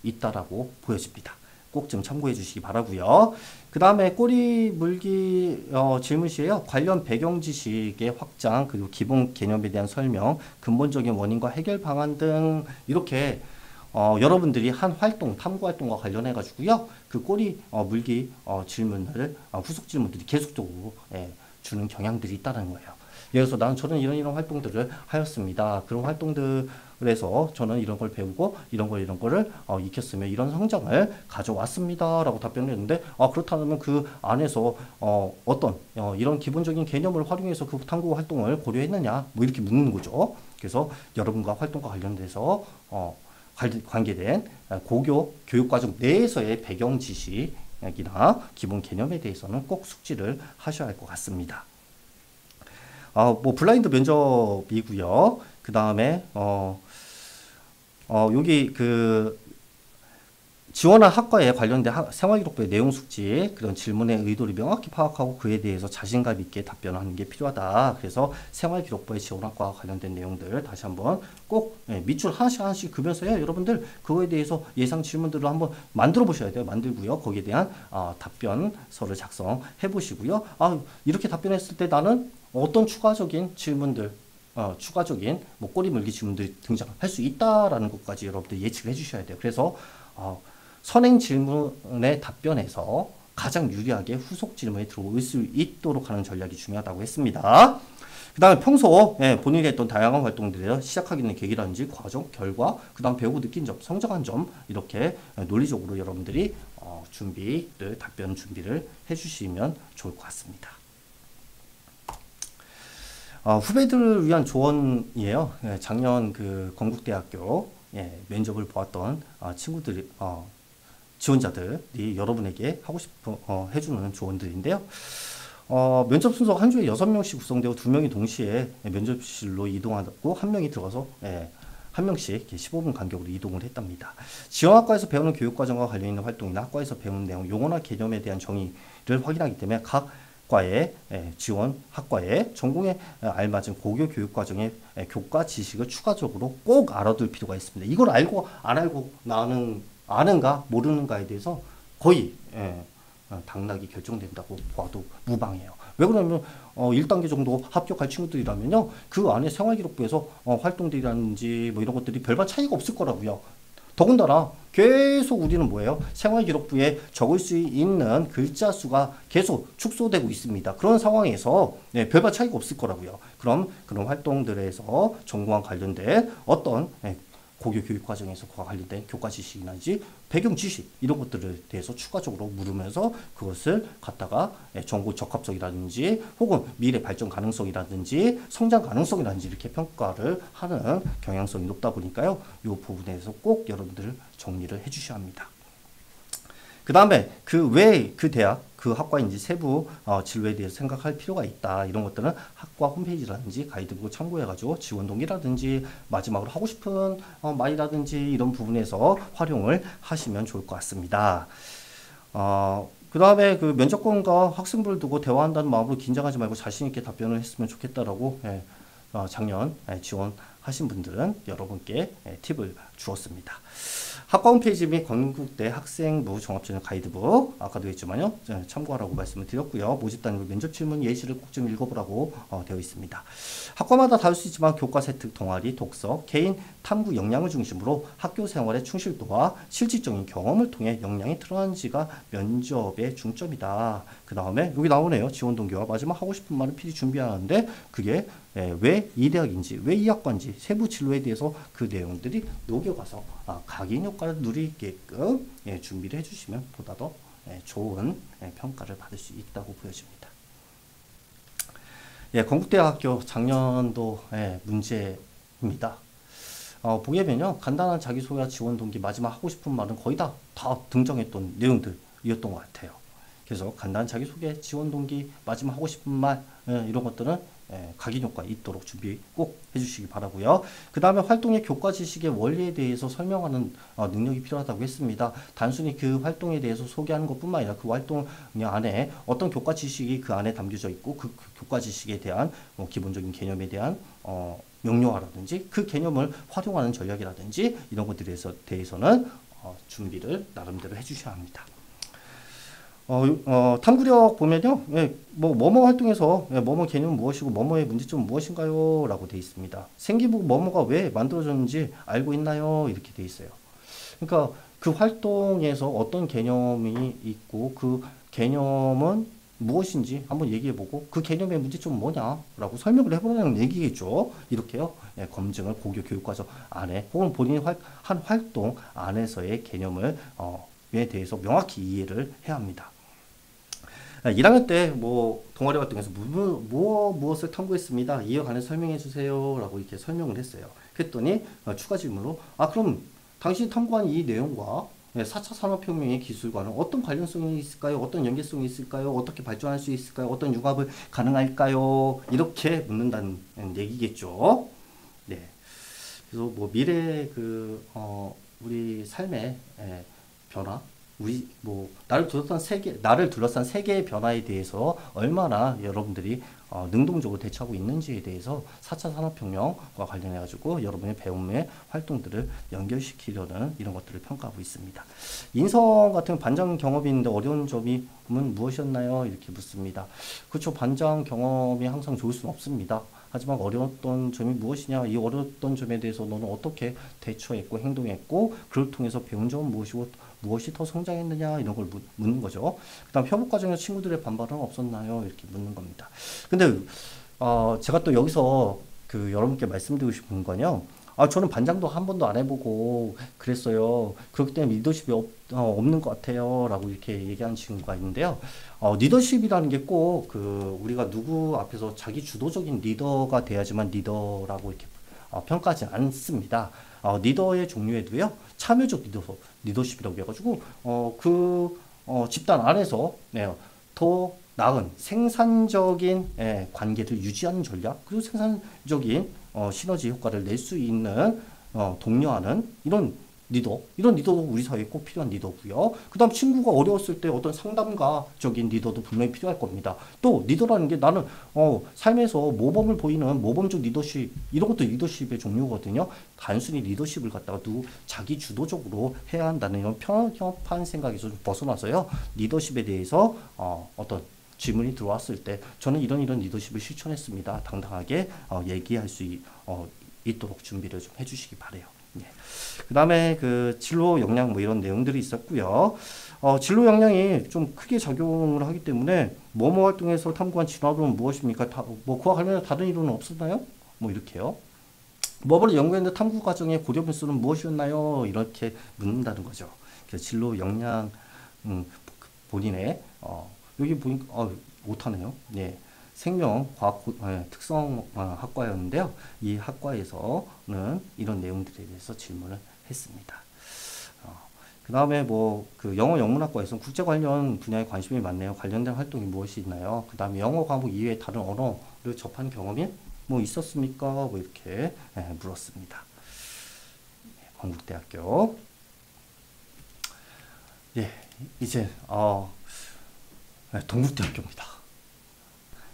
있다라고 보여집니다. 꼭 좀 참고해 주시기 바라고요. 그 다음에 꼬리 물기 질문 시에요. 관련 배경 지식의 확장 그리고 기본 개념에 대한 설명, 근본적인 원인과 해결 방안 등 이렇게 여러분들이 한 활동, 탐구 활동과 관련해 가지고요. 그 꼬리 물기 질문을 후속 질문들이 계속적으로 주는 경향들이 있다는 거예요. 그래서 저는 이런 활동들을 하였습니다. 그런 활동들에서 저는 이런 걸 배우고 이런 거를 익혔으며 이런 성장을 가져왔습니다라고 답변했는데 그렇다면 그 안에서 어떤 이런 기본적인 개념을 활용해서 그 탐구 활동을 고려했느냐 뭐 이렇게 묻는 거죠. 그래서 여러분과 활동과 관련돼서 관계된 고교 교육과정 내에서의 배경 지식이나 기본 개념에 대해서는 꼭 숙지를 하셔야 할 것 같습니다. 뭐 블라인드 면접이고요. 그 다음에 여기 그 지원한 학과에 관련된 생활기록부의 내용 숙지 그런 질문의 의도를 명확히 파악하고 그에 대해서 자신감 있게 답변하는 게 필요하다. 그래서 생활기록부의 지원학과와 관련된 내용들 다시 한번 꼭 밑줄 하나씩 그면서요. 여러분들 그거에 대해서 예상 질문들을 한번 만들어 보셔야 돼요. 만들고요. 거기에 대한 답변서를 작성해 보시고요. 이렇게 답변했을 때 나는 어떤 추가적인 질문들 추가적인 뭐 꼬리 물기 질문들이 등장할 수 있다라는 것까지 여러분들 예측을 해주셔야 돼요. 그래서 선행 질문에 답변해서 가장 유리하게 후속 질문에 들어올 수 있도록 하는 전략이 중요하다고 했습니다. 그 다음에 평소 본인이 했던 다양한 활동들을 시작하게 된 계기라든지 과정, 결과, 그 다음 배우고 느낀 점, 성장한 점 이렇게 논리적으로 여러분들이 답변 준비를 해주시면 좋을 것 같습니다. 후배들을 위한 조언이에요. 작년 그 건국대학교 면접을 보았던 친구들이 지원자들이 여러분에게 하고 싶어 해주는 조언들인데요. 면접 순서 한 주에 6명씩 구성되고 2명이 동시에 면접실로 이동하고 한 명이 들어가서 한 명씩 15분 간격으로 이동을 했답니다. 지원학과에서 배우는 교육과정과 관련 있는 활동이나 학과에서 배우는 내용, 용어나 개념에 대한 정의를 확인하기 때문에 각 과의 지원 학과의 전공에 알맞은 고교 교육과정의 교과 지식을 추가적으로 꼭 알아둘 필요가 있습니다. 이걸 알고 안 알고 나는 아는가 모르는가에 대해서 거의 당락이 결정된다고 봐도 무방해요. 왜 그러냐면 1단계 정도 합격할 친구들이라면요. 그 안에 생활기록부에서 활동들이라든지 뭐 이런 것들이 별반 차이가 없을 거라고요. 더군다나 계속 우리는 뭐예요? 생활기록부에 적을 수 있는 글자 수가 계속 축소되고 있습니다. 그런 상황에서 별반 차이가 없을 거라고요. 그럼 그런 활동들에서 전공과 관련된 어떤 고교 교육 과정에서 그와 관련된 교과 지식이나지 배경 지식 이런 것들에 대해서 추가적으로 물으면서 그것을 갖다가 전공 적합성이라든지 혹은 미래 발전 가능성이라든지 성장 가능성이라든지 이렇게 평가를 하는 경향성이 높다 보니까요. 이 부분에 대해서 꼭 여러분들 정리를 해 주셔야 합니다. 그 다음에 그 대학, 그 학과인지 세부 진로에 대해서 생각할 필요가 있다. 이런 것들은 학과 홈페이지라든지 가이드북을 참고해가지고 지원 동기라든지 마지막으로 하고 싶은 말이라든지 이런 부분에서 활용을 하시면 좋을 것 같습니다. 그 다음에 그 면접관과 학생부를 두고 대화한다는 마음으로 긴장하지 말고 자신있게 답변을 했으면 좋겠다라고 작년 지원하신 분들은 여러분께 팁을 주었습니다. 학과 홈페이지 및 건국대 학생부 종합전형 가이드북 아까도 했지만요 참고하라고 말씀을 드렸고요. 모집 단위 면접 질문 예시를 꼭 좀 읽어보라고 되어 있습니다. 학과마다 다를 수 있지만 교과 세특 동아리 독서 개인 탐구 역량을 중심으로 학교 생활의 충실도와 실질적인 경험을 통해 역량이 드러난지가 면접의 중점이다. 그 다음에 여기 나오네요. 지원 동기와 마지막 하고 싶은 말을 필히 준비하는데 그게 왜 이 대학인지 왜 이 학과인지 세부 진로에 대해서 그 내용들이 녹여가서 각인 효과를 누리게끔 준비를 해주시면 보다 더 좋은 평가를 받을 수 있다고 보여집니다. 건국대학교 작년도 문제입니다. 보게 되면요 간단한 자기소개와 지원 동기 마지막 하고 싶은 말은 거의 다 등장했던 내용들이었던 것 같아요. 그래서 간단한 자기소개, 지원 동기, 마지막 하고 싶은 말 이런 것들은 각인 효과 있도록 준비 꼭 해주시기 바라고요. 그 다음에 활동의 교과 지식의 원리에 대해서 설명하는 능력이 필요하다고 했습니다. 단순히 그 활동에 대해서 소개하는 것뿐만 아니라 그 활동 안에 어떤 교과 지식이 그 안에 담겨져 있고 그 교과 지식에 대한 기본적인 개념에 대한 명료화라든지 그 개념을 활용하는 전략이라든지 이런 것들에 대해서는 준비를 나름대로 해주셔야 합니다. 탐구력 보면요, 뭐뭐 활동에서 뭐뭐 개념은 무엇이고 뭐뭐의 문제점은 무엇인가요? 라고 되어 있습니다. 생기부 뭐뭐가 왜 만들어졌는지 알고 있나요? 이렇게 되어 있어요. 그러니까 그 활동에서 어떤 개념이 있고 그 개념은 무엇인지 한번 얘기해보고 그 개념의 문제점은 뭐냐라고 설명을 해보라는 얘기겠죠. 이렇게요. 검증을 고교 교육과정 안에 혹은 본인이 한 활동 안에서의 개념을 에 대해서 명확히 이해를 해야 합니다. 1학년 때 뭐 동아리 활동에서 무엇을 탐구했습니다. 이에 관해 설명해 주세요. 라고 이렇게 설명을 했어요. 그랬더니 추가 질문으로 그럼 당신이 탐구한 이 내용과 4차 산업혁명의 기술과는 어떤 관련성이 있을까요? 어떤 연계성이 있을까요? 어떻게 발전할 수 있을까요? 어떤 융합을 가능할까요? 이렇게 묻는다는 얘기겠죠. 네. 그래서 뭐 미래 우리 삶의 변화, 나를 둘러싼 세계의 변화에 대해서 얼마나 여러분들이 능동적으로 대처하고 있는지에 대해서 4차 산업혁명과 관련해가지고 여러분의 배움의 활동들을 연결시키려는 이런 것들을 평가하고 있습니다. 인성 같은 반장 경험이 있는데 어려운 점은 무엇이었나요? 이렇게 묻습니다. 그렇죠. 반장 경험이 항상 좋을 수는 없습니다. 하지만 어려웠던 점이 무엇이냐, 이 어려웠던 점에 대해서 너는 어떻게 대처했고 행동했고 그를 통해서 배운 점은 무엇이고 무엇이 더 성장했느냐 이런 걸 묻는 거죠. 그 다음 협업 과정에서 친구들의 반발은 없었나요? 이렇게 묻는 겁니다. 근데 제가 또 여기서 여러분께 말씀드리고 싶은 건요. 저는 반장도 한 번도 안 해보고 그랬어요. 그렇기 때문에 리더십이 없는 것 같아요. 라고 이렇게 얘기하는 친구가 있는데요. 리더십이라는 게 꼭 우리가 누구 앞에서 자기 주도적인 리더가 돼야지만 리더라고 이렇게 평가하지 않습니다. 리더의 종류에도요. 참여적 리더십이라고 해가지고 집단 안에서 더 나은 생산적인 관계를 유지하는 전략, 그리고 생산적인 시너지 효과를 낼 수 있는 독려하는 이런 리더도 우리 사회에 꼭 필요한 리더고요. 그 다음 친구가 어려웠을 때 어떤 상담가적인 리더도 분명히 필요할 겁니다. 또 리더라는 게 나는 삶에서 모범을 보이는 모범적 리더십, 이런 것도 리더십의 종류거든요. 단순히 리더십을 갖다가 자기 주도적으로 해야 한다는 이런 편협한 생각에서 좀 벗어나서요. 리더십에 대해서 어떤 질문이 들어왔을 때 저는 이런 리더십을 실천했습니다. 당당하게 얘기할 수 있도록 준비를 좀 해주시기 바래요. 예. 그 다음에 그 진로 역량 뭐 이런 내용들이 있었고요. 진로 역량이 좀 크게 작용을 하기 때문에 뭐뭐 활동에서 탐구한 진화론은 무엇입니까? 뭐 그와 관련해서 다른 이론은 없었나요? 뭐 이렇게요. 뭐를 연구했는데 탐구 과정의 고려 변수는 무엇이었나요? 이렇게 묻는다는 거죠. 그래서 진로 역량 본인의 여기 보니까 못하네요. 네. 생명과학 특성 학과였는데요. 이 학과에서는 이런 내용들에 대해서 질문을 했습니다. 그 다음에 뭐 그 영어 영문학과에서는 국제 관련 분야에 관심이 많네요. 관련된 활동이 무엇이 있나요? 그 다음에 영어 과목 이외에 다른 언어를 접한 경험이 뭐 있었습니까? 뭐 이렇게 물었습니다. 건국대학교. 예, 이제 동국대학교입니다.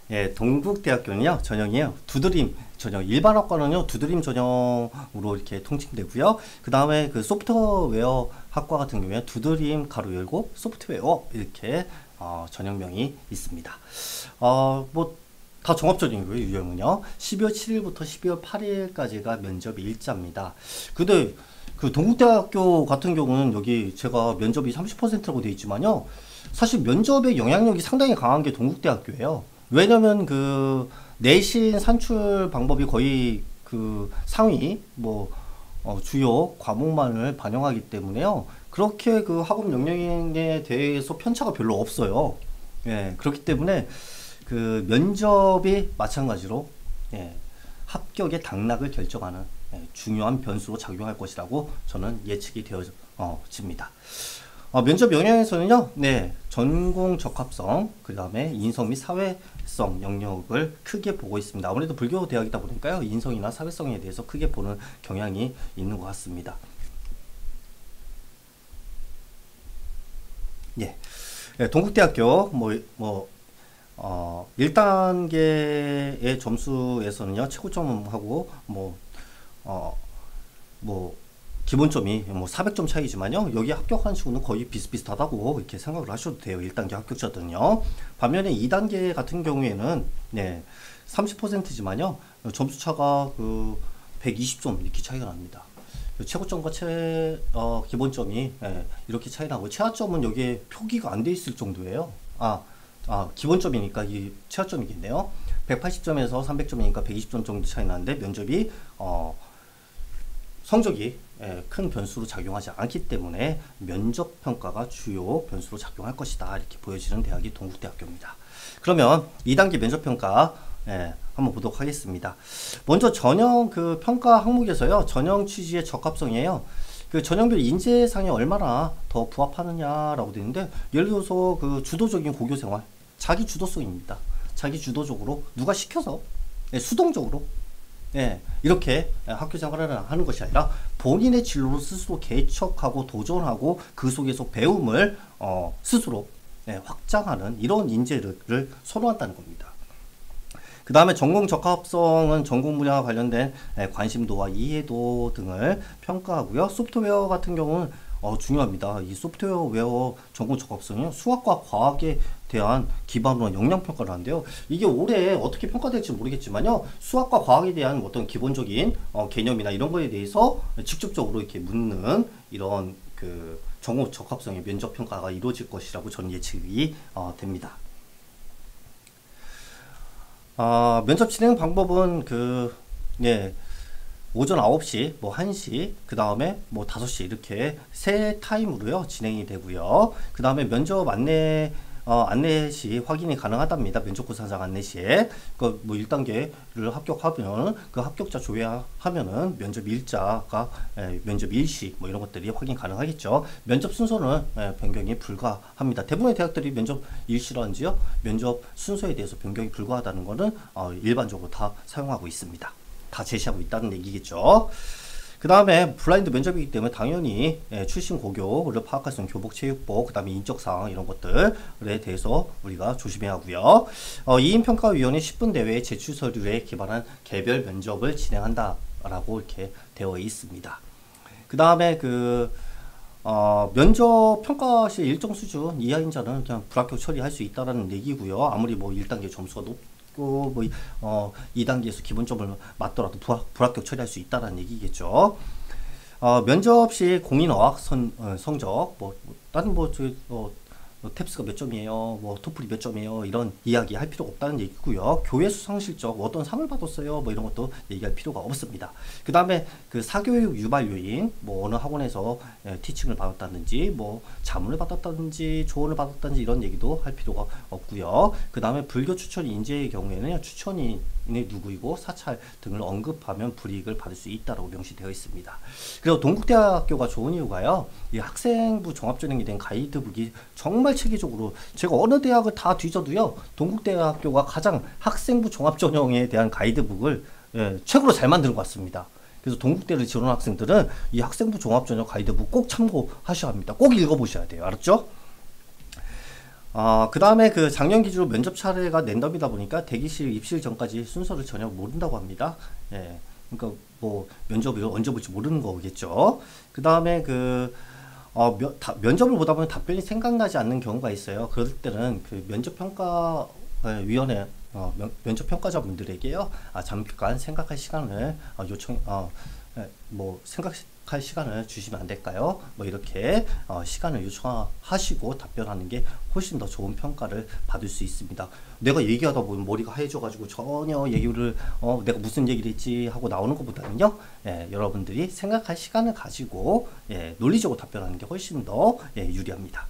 예, 동국대학교는요, 전형이에요. 두드림 전형. 일반학과는요, 두드림 전형으로 이렇게 통칭되고요. 그 다음에 그 소프트웨어 학과 같은 경우에 두드림 가로 열고 소프트웨어 이렇게 전형명이 있습니다. 뭐 다 종합전형이고요. 유형은요. 12월 7일부터 12월 8일까지가 면접 일자입니다. 근데 그 동국대학교 같은 경우는 여기 제가 면접이 30%라고 되어 있지만요. 사실 면접의 영향력이 상당히 강한 게 동국대학교예요. 왜냐면 그 내신 산출 방법이 거의 그 상위 뭐 주요 과목만을 반영하기 때문에요. 그렇게 그 학업 역량에 대해서 편차가 별로 없어요. 예, 그렇기 때문에 그 면접이 마찬가지로 합격의 당락을 결정하는 중요한 변수로 작용할 것이라고 저는 예측이 되어집니다. 면접 영역에서는요, 전공 적합성, 그 다음에 인성 및 사회성 영역을 크게 보고 있습니다. 아무래도 불교 대학이다 보니까요, 인성이나 사회성에 대해서 크게 보는 경향이 있는 것 같습니다. 동국대학교, 1단계의 점수에서는요, 최고점하고, 기본점이 400점 차이지만요. 여기 합격한 친구는 거의 비슷비슷하다고 이렇게 생각을 하셔도 돼요. 1단계 합격자들은요. 반면에 2단계 같은 경우에는 30%지만요. 점수 차가 그 120점 이렇게 차이가 납니다. 최고점과 기본점이 이렇게 차이 나고 최하점은 여기에 표기가 안 돼 있을 정도예요. 기본점이니까 이 최하점이겠네요. 180점에서 300점이니까 120점 정도 차이 나는데 면접이 성적이 큰 변수로 작용하지 않기 때문에 면접 평가가 주요 변수로 작용할 것이다. 이렇게 보여지는 대학이 동국대학교입니다. 그러면 2단계 면접 평가 한번 보도록 하겠습니다. 먼저 전형 그 평가 항목에서요. 전형 취지의 적합성이에요. 그 전형별 인재상에 얼마나 더 부합하느냐라고 되는데 예를 들어서 그 주도적인 고교 생활, 자기 주도성입니다. 자기 주도적으로 누가 시켜서 수동적으로 이렇게 학교 생활을 하는 것이 아니라 본인의 진로를 스스로 개척하고 도전하고 그 속에서 배움을 스스로 확장하는 이런 인재를 선호한다는 겁니다. 그 다음에 전공 적합성은 전공 분야와 관련된 관심도와 이해도 등을 평가하고요. 소프트웨어 같은 경우는 중요합니다. 이 소프트웨어 전공 적합성이 수학과 과학에 대한 기반으로 역량 평가를 하는데요. 이게 올해 어떻게 평가될지 모르겠지만요. 수학과 과학에 대한 어떤 기본적인 개념이나 이런 거에 대해서 직접적으로 이렇게 묻는 이런 그 전공 적합성의 면접 평가가 이루어질 것이라고 저는 예측이 됩니다. 면접 진행 방법은 오전 9시, 1시, 그 다음에 5시 이렇게 세 타임으로요, 진행이 되고요. 그 다음에 면접 안내 안내 시 확인이 가능하답니다. 면접구사장 안내 시에. 그 뭐 1단계를 합격하면 그 합격자 조회하면은 면접 일자가 면접 일시 뭐 이런 것들이 확인 가능하겠죠. 면접 순서는 변경이 불가합니다. 대부분의 대학들이 면접 일시라든지요 면접 순서에 대해서 변경이 불가하다는 거는 일반적으로 다 사용하고 있습니다. 다 제시하고 있다는 얘기겠죠. 그 다음에 블라인드 면접이기 때문에 당연히 출신 고교를 파악할 수 있는 교복체육복, 그 다음에 인적사항 이런 것들에 대해서 우리가 조심해야 하고요. 이인평가위원회 10분 내외의 제출 서류에 기반한 개별 면접을 진행한다라고 이렇게 되어 있습니다. 그 다음에 면접 평가 시 일정 수준 이하인 자는 그냥 불합격 처리할 수 있다라는 얘기고요. 아무리 뭐 1단계 점수가 뭐 2단계에서 기본점을 맞더라도 불합격 처리할 수 있다는 얘기겠죠. 면접 시 공인어학 성적 다른 탭스가 몇 점이에요, 뭐 토플이 몇 점이에요 이런 이야기 할 필요가 없다는 얘기고요. 교회 수상 실적 어떤 상을 받았어요 뭐 이런 것도 얘기할 필요가 없습니다. 그 다음에 그 사교육 유발 요인 뭐 어느 학원에서 티칭을 받았다든지 뭐 자문을 받았다든지 조언을 받았다든지 이런 얘기도 할 필요가 없고요. 그 다음에 불교 추천 인재의 경우에는 추천인이 누구이고 사찰 등을 언급하면 불이익을 받을 수 있다고 명시되어 있습니다. 그리고 동국대학교가 좋은 이유가요, 이 학생부 종합전형이 된 가이드북이 정말 체계적으로, 제가 어느 대학을 다 뒤져도요 동국대학교가 가장 학생부 종합전형에 대한 가이드북을 최고로 잘 만드는 것 같습니다. 그래서 동국대를 지원한 학생들은 이 학생부 종합전형 가이드북 꼭 참고하셔야 합니다. 꼭 읽어보셔야 돼요. 알았죠? 그 다음에 그 작년 기준으로 면접 차례가 랜덤이다 보니까 대기실 입실 전까지 순서를 전혀 모른다고 합니다. 그러니까 뭐 면접을 언제 볼지 모르는 거겠죠. 그 다음에 면접을 보다 보면 답변이 생각나지 않는 경우가 있어요. 그럴 때는 그 면접평가위원회 면접평가자분들에게요 잠깐 생각할 시간을 생각할 시간을 주시면 안 될까요? 뭐 이렇게 시간을 요청하시고 답변하는 게 훨씬 더 좋은 평가를 받을 수 있습니다. 내가 얘기하다 보면 머리가 하얘져가지고 전혀 얘기를 내가 무슨 얘기를 했지 하고 나오는 것보다는요, 여러분들이 생각할 시간을 가지고 논리적으로 답변하는 게 훨씬 더 유리합니다.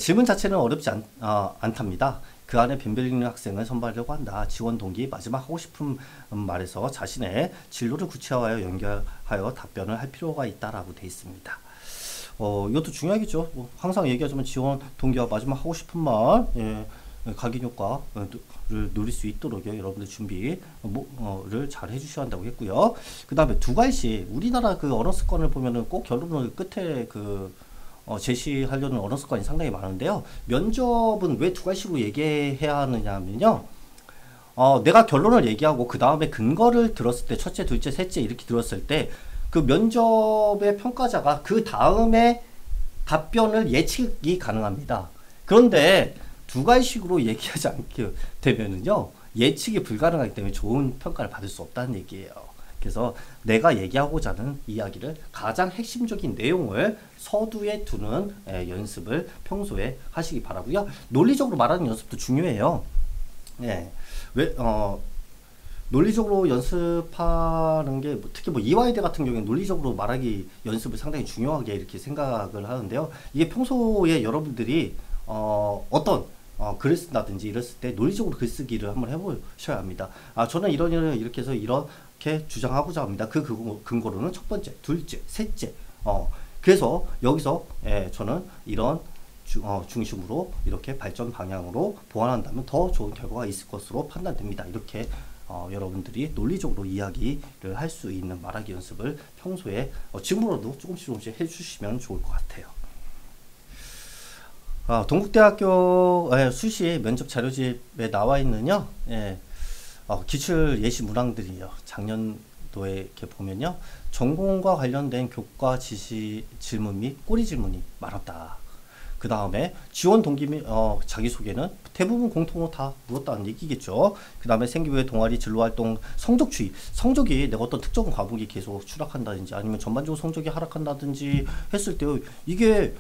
질문 자체는 어렵지 않답니다. 그 안에 변별 있는 학생을 선발하려고 한다. 지원 동기 마지막 하고 싶은 말에서 자신의 진로를 구체화하여 연결하여 답변을 할 필요가 있다라고 되어 있습니다. 이것도 중요하겠죠. 항상 얘기하자면 지원 동기와 마지막 하고 싶은 말, 각인 효과를 누릴 수 있도록 여러분들 준비를 잘 해주셔야 한다고 했고요. 그 다음에 두 가지 우리나라 그 언어습관을 보면은 꼭 결론을 끝에 제시하려는 언어습관이 상당히 많은데요. 면접은 왜 두 가지로 얘기해야 하느냐면요. 내가 결론을 얘기하고 그 다음에 근거를 들었을 때 첫째, 둘째, 셋째 이렇게 들었을 때 그 면접의 평가자가 그 다음에 답변을 예측이 가능합니다. 그런데 두 가지식으로 얘기하지 않게 되면은요 예측이 불가능하기 때문에 좋은 평가를 받을 수 없다는 얘기예요. 그래서 내가 얘기하고자 하는 이야기를 가장 핵심적인 내용을 서두에 두는 연습을 평소에 하시기 바라고요. 논리적으로 말하는 연습도 중요해요. 논리적으로 연습하는 게 특히 이화여대 같은 경우에 논리적으로 말하기 연습을 상당히 중요하게 이렇게 생각을 하는데요. 이게 평소에 여러분들이 어떤 글을 쓴다든지 이랬을 때 논리적으로 글쓰기를 한번 해보셔야 합니다. 저는 이렇게 해서 이렇게 주장하고자 합니다. 그 근거로는 첫 번째, 둘째, 셋째. 그래서 여기서 저는 이런 중심으로 이렇게 발전 방향으로 보완한다면 더 좋은 결과가 있을 것으로 판단됩니다. 이렇게 여러분들이 논리적으로 이야기를 할 수 있는 말하기 연습을 평소에 지금으로도 조금씩 해주시면 좋을 것 같아요. 동국대학교 수시 면접 자료집에 나와 있는요, 기출 예시 문항들이요. 작년도에 이렇게 보면요, 전공과 관련된 교과 지시 질문 및 꼬리 질문이 많았다. 그 다음에 지원 동기 및 자기소개는 대부분 공통으로 다 물었다는 얘기겠죠. 그 다음에 생기부의 동아리 진로활동 성적 추이, 성적이 내가 어떤 특정 과목이 계속 추락한다든지 아니면 전반적으로 성적이 하락한다든지 했을 때 이게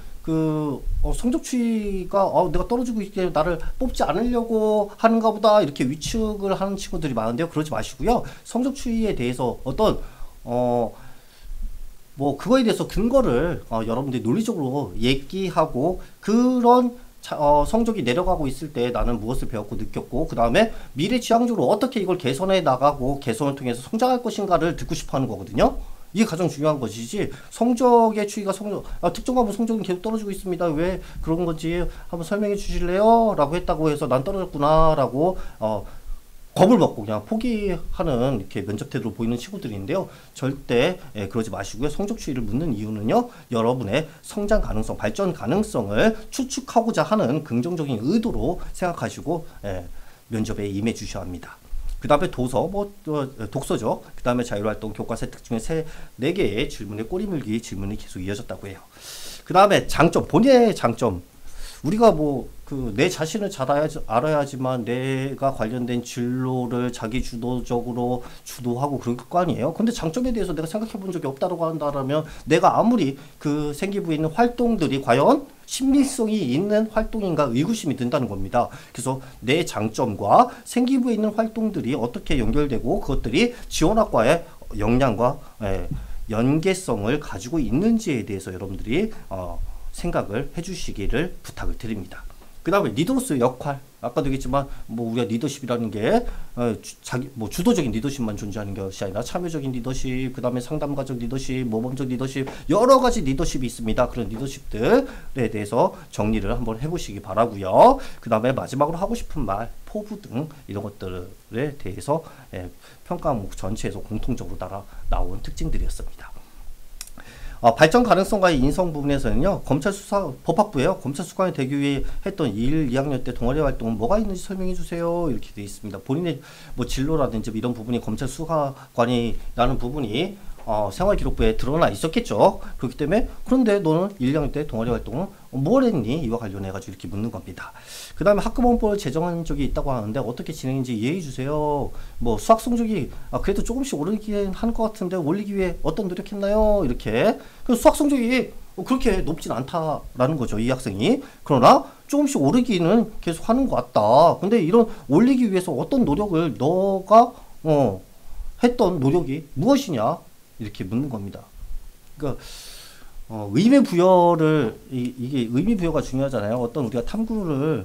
성적 추이가 내가 떨어지고 있게 나를 뽑지 않으려고 하는가 보다 이렇게 위축을 하는 친구들이 많은데요. 그러지 마시고요. 성적 추이에 대해서 어떤 그거에 대해서 근거를 여러분들이 논리적으로 얘기하고 그런 성적이 내려가고 있을 때 나는 무엇을 배웠고 느꼈고, 그 다음에 미래 지향적으로 어떻게 이걸 개선해 나가고 개선을 통해서 성장할 것인가를 듣고 싶어 하는 거거든요. 이게 가장 중요한 것이지, 성적의 추이가 특정 과목 성적은 계속 떨어지고 있습니다. 왜 그런 건지 한번 설명해 주실래요? 라고 했다고 해서 난 떨어졌구나 라고 겁을 먹고 그냥 포기하는 이렇게 면접 태도로 보이는 친구들인데요. 절대 그러지 마시고요. 성적 추이를 묻는 이유는요, 여러분의 성장 가능성, 발전 가능성을 추측하고자 하는 긍정적인 의도로 생각하시고 면접에 임해 주셔야 합니다. 그 다음에 독서죠. 그 다음에 자율활동, 교과서 획득 중에 4개의 질문의 꼬리물기 질문이 계속 이어졌다고 해요. 그 다음에 장점, 본인의 장점. 우리가 내 자신을 잘 알아야지만 내가 관련된 진로를 자기 주도적으로 주도하고 그럴 거 아니에요. 근데 장점에 대해서 내가 생각해 본 적이 없다고 한다면, 내가 아무리 그 생기부에 있는 활동들이 과연 신빙성이 있는 활동인가 의구심이 든다는 겁니다. 그래서 내 장점과 생기부에 있는 활동들이 어떻게 연결되고 그것들이 지원학과의 역량과 연계성을 가지고 있는지에 대해서 여러분들이 생각을 해주시기를 부탁을 드립니다. 그 다음에 리더로서의 역할, 아까도 얘기했지만 우리가 리더십이라는 게 주도적인 리더십만 존재하는 것이 아니라 참여적인 리더십, 그 다음에 상담가적 리더십, 모범적 리더십, 여러 가지 리더십이 있습니다. 그런 리더십들에 대해서 정리를 한번 해보시기 바라고요. 그 다음에 마지막으로 하고 싶은 말, 포부 등 이런 것들에 대해서 평가 과목 전체에서 공통적으로 나온 특징들이었습니다. 발전 가능성과의 인성 부분에서는요, 법학부에요. 검찰 수사관이 되기 위해 했던 1, 2학년 때 동아리 활동은 뭐가 있는지 설명해 주세요. 이렇게 되어 있습니다. 본인의 진로라든지 이런 부분이 검찰 수사관이라는 부분이 생활기록부에 드러나 있었겠죠. 그렇기 때문에, 그런데 너는 1, 2학년 때 동아리 활동은 뭘 했니? 이와 관련해가지고 이렇게 묻는 겁니다. 그 다음에 학급원법을 제정한 적이 있다고 하는데 어떻게 진행인지 이해해 주세요. 수학 성적이 그래도 조금씩 오르긴 한 것 같은데 올리기 위해 어떤 노력했나요? 이렇게. 수학 성적이 그렇게 높진 않다라는 거죠, 이 학생이. 그러나 조금씩 오르기는 계속 하는 것 같다. 근데 이런 올리기 위해서 어떤 노력을 너가 했던 노력이 무엇이냐? 이렇게 묻는 겁니다. 그러니까 의미 부여를 이게 의미 부여가 중요하잖아요. 어떤 우리가 탐구를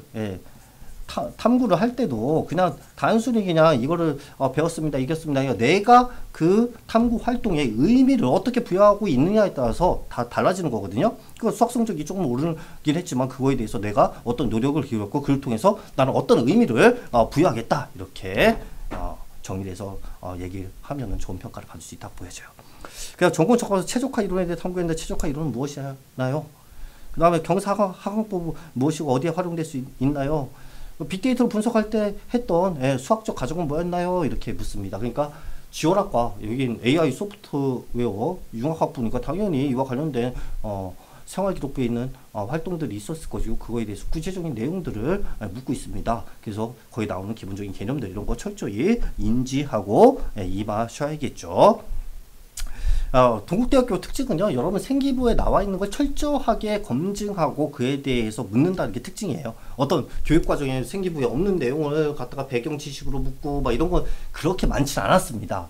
탐구를 할 때도 그냥 단순히 그냥 이거를 배웠습니다, 이겼습니다. 내가 그 탐구 활동의 의미를 어떻게 부여하고 있느냐에 따라서 다 달라지는 거거든요. 그 수학 성적이 조금 오르긴 했지만 그거에 대해서 내가 어떤 노력을 기울였고 그걸 통해서 나는 어떤 의미를 부여하겠다, 이렇게 정의를 해서 얘기를 하면은 좋은 평가를 받을 수 있다고 보여져요. 그냥 전공 적어서 최적화 이론에 대해 탐구했는데 최적화 이론은 무엇이나요? 그 다음에 경사하강법 무엇이고 어디에 활용될 수 있나요? 빅데이터를 분석할 때 했던 수학적 가정은 뭐였나요? 이렇게 묻습니다. 그러니까 지원학과, 여긴 AI 소프트웨어 융합학부니까 당연히 이와 관련된 생활기록부에 있는 활동들이 있었을 것이고 그거에 대해서 구체적인 내용들을 묻고 있습니다. 그래서 거기 나오는 기본적인 개념들 이런 거 철저히 인지하고 임하셔야겠죠. 동국대학교 특징은요, 여러분 생기부에 나와 있는 걸 철저하게 검증하고 그에 대해서 묻는다는 게 특징이에요. 어떤 교육과정에 생기부에 없는 내용을 갖다가 배경 지식으로 묻고 이런 건 그렇게 많지는 않았습니다.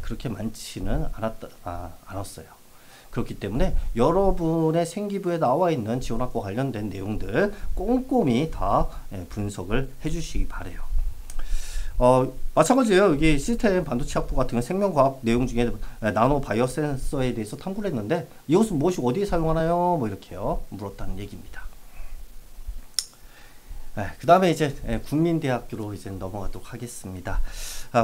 그렇게 많지는 않았어요. 그렇기 때문에 여러분의 생기부에 나와 있는 지원학과 관련된 내용들 꼼꼼히 다 분석을 해주시기 바래요. 마찬가지예요. 여기 시스템 반도체 학부 같은 경우 생명과학 내용 중에 나노 바이오 센서에 대해서 탐구를 했는데 이것은 무엇이고 어디에 사용하나요? 이렇게요. 물었다는 얘기입니다. 그 다음에 이제 국민대학교로 이제 넘어가도록 하겠습니다.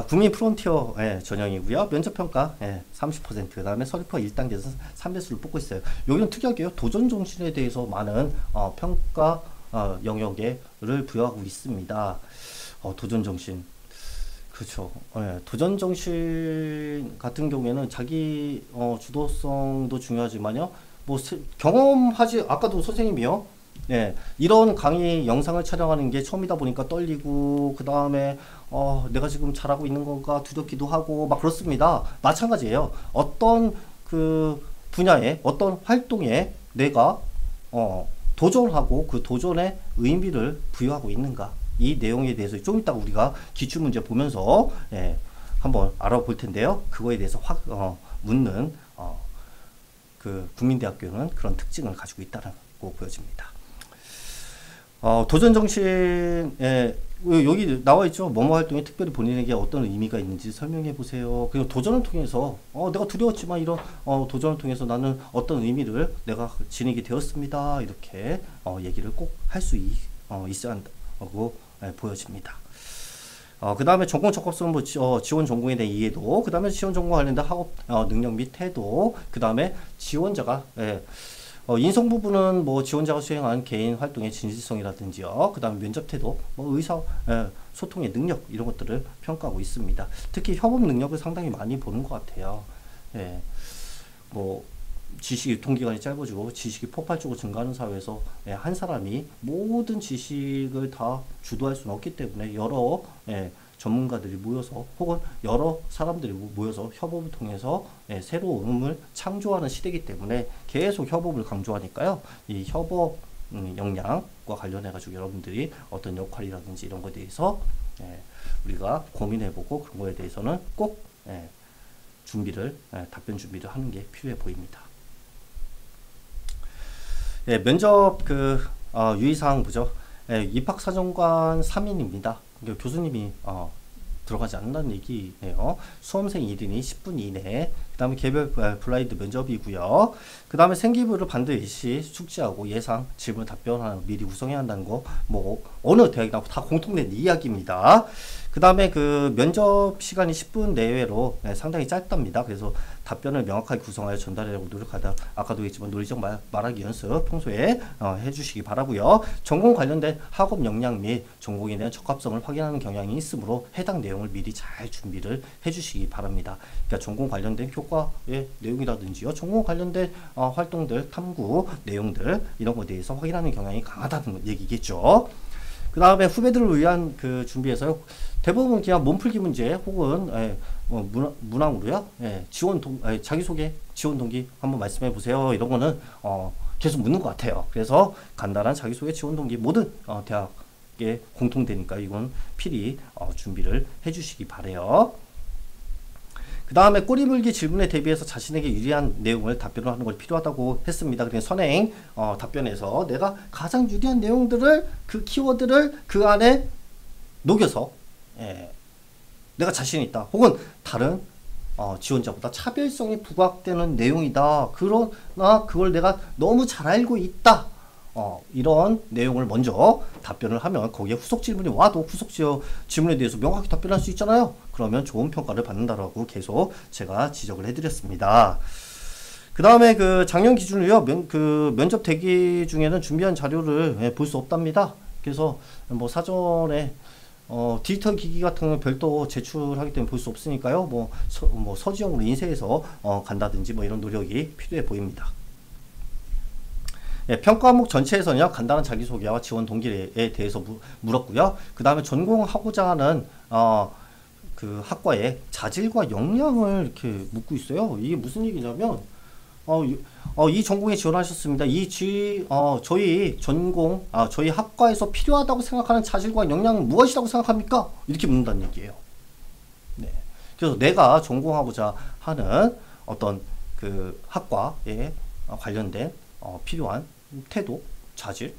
국민 프론티어 전형이고요. 면접평가 30%, 그 다음에 서류퍼 1단계에서 3배수를 뽑고 있어요. 여기는 특이하게요. 도전 정신에 대해서 많은 평가 영역을 부여하고 있습니다. 도전 정신. 그렇죠. 도전 정신 같은 경우에는 자기 주도성도 중요하지만요. 경험하지, 아까도 선생님이요. 이런 강의 영상을 촬영하는 게 처음이다 보니까 떨리고, 그 다음에 내가 지금 잘하고 있는 건가 두렵기도 하고 그렇습니다. 마찬가지예요. 어떤 그 분야에 어떤 활동에 내가 도전하고 그 도전에 의미를 부여하고 있는가, 이 내용에 대해서 좀 이따 우리가 기출문제 보면서 한번 알아볼 텐데요. 그거에 대해서 묻는 그 국민대학교는 그런 특징을 가지고 있다고 보여집니다. 도전 정신에 여기 나와 있죠. 뭐뭐 활동에 특별히 본인에게 어떤 의미가 있는지 설명해 보세요. 그리고 도전을 통해서 내가 두려웠지만 이런 도전을 통해서 나는 어떤 의미를 내가 지니게 되었습니다. 이렇게 얘기를 꼭 할 수 있어야 한다고 보여집니다. 그 다음에 전공 적합성 지원 전공에 대한 이해도, 그 다음에 지원 전공 관련된 학업 능력 및 태도, 그 다음에 지원자가 인성 부분은 뭐 지원자가 수행한 개인 활동의 진실성이라든지요. 그 다음에 면접 태도, 뭐 의사 소통의 능력 이런 것들을 평가하고 있습니다. 특히 협업 능력을 상당히 많이 보는 것 같아요. 예, 뭐 지식 유통기간이 짧아지고 지식이 폭발적으로 증가하는 사회에서 한 사람이 모든 지식을 다 주도할 수는 없기 때문에 여러 전문가들이 모여서 혹은 여러 사람들이 모여서 협업을 통해서 새로움을 창조하는 시대이기 때문에 계속 협업을 강조하니까요. 이 협업 역량과 관련해 가지고 여러분들이 어떤 역할이라든지 이런 거에 대해서 우리가 고민해보고 그런 거에 대해서는 꼭 답변 준비를 하는 게 필요해 보입니다. 면접 유의사항 보죠. 입학사정관 3인입니다. 교수님이 들어가지 않는다는 얘기네요. 수험생 1인이 10분 이내, 그 다음에 개별 블라인드 면접이고요. 그 다음에 생기부를 반드시 숙지하고 예상 질문 답변하는 미리 구성해야 한다는 거, 뭐 어느 대학이나 다 공통된 이야기입니다. 그 다음에 그 면접 시간이 10분 내외로 상당히 짧답니다. 그래서 답변을 명확하게 구성하여 전달하려고 노력하다. 아까도 했지만 논리적 말하기 연습 평소에 해주시기 바라고요. 전공 관련된 학업 역량 및 전공에 대한 적합성을 확인하는 경향이 있으므로 해당 내용을 미리 잘 준비를 해주시기 바랍니다. 그러니까 전공 관련된 효과의 내용이라든지요, 전공 관련된 활동들, 탐구 내용들 이런 것에 대해서 확인하는 경향이 강하다는 얘기겠죠. 그 다음에 후배들을 위한 그 준비에서요. 대부분 그냥 몸풀기 문제 혹은 문항으로요. 자기소개, 지원 동기 한번 말씀해 보세요. 이런 거는 계속 묻는 것 같아요. 그래서 간단한 자기소개, 지원 동기 모든 대학에 공통되니까 이건 필히 준비를 해주시기 바래요. 그 다음에 꼬리물기 질문에 대비해서 자신에게 유리한 내용을 답변을 하는 걸 필요하다고 했습니다. 그래서 선행 답변에서 내가 가장 유리한 내용들을, 그 키워드를 그 안에 녹여서 내가 자신 있다 혹은 다른 지원자보다 차별성이 부각되는 내용이다, 그러나 그걸 내가 너무 잘 알고 있다, 이런 내용을 먼저 답변을 하면 거기에 후속 질문이 와도 후속 질문에 대해서 명확히 답변할 수 있잖아요. 그러면 좋은 평가를 받는다라고 계속 제가 지적을 해드렸습니다. 그 다음에 그 작년 기준으로요, 면접 대기 중에는 준비한 자료를 볼 수 없답니다. 그래서 뭐 사전에 디지털 기기 같은 건 별도 제출하기 때문에 볼 수 없으니까요. 뭐 서지형으로 인쇄해서 간다든지 뭐 이런 노력이 필요해 보입니다. 평가 과목 전체에서는요, 간단한 자기소개와 지원 동기에 대해서 물었고요. 그 다음에 전공하고자 하는 그 학과의 자질과 역량을 이렇게 묻고 있어요. 이게 무슨 얘기냐면 이 전공에 지원하셨습니다. 저희 전공, 저희 학과에서 필요하다고 생각하는 자질과 역량은 무엇이라고 생각합니까? 이렇게 묻는다는 얘기예요. 네. 그래서 내가 전공하고자 하는 어떤 그 학과에 관련된 필요한 태도, 자질,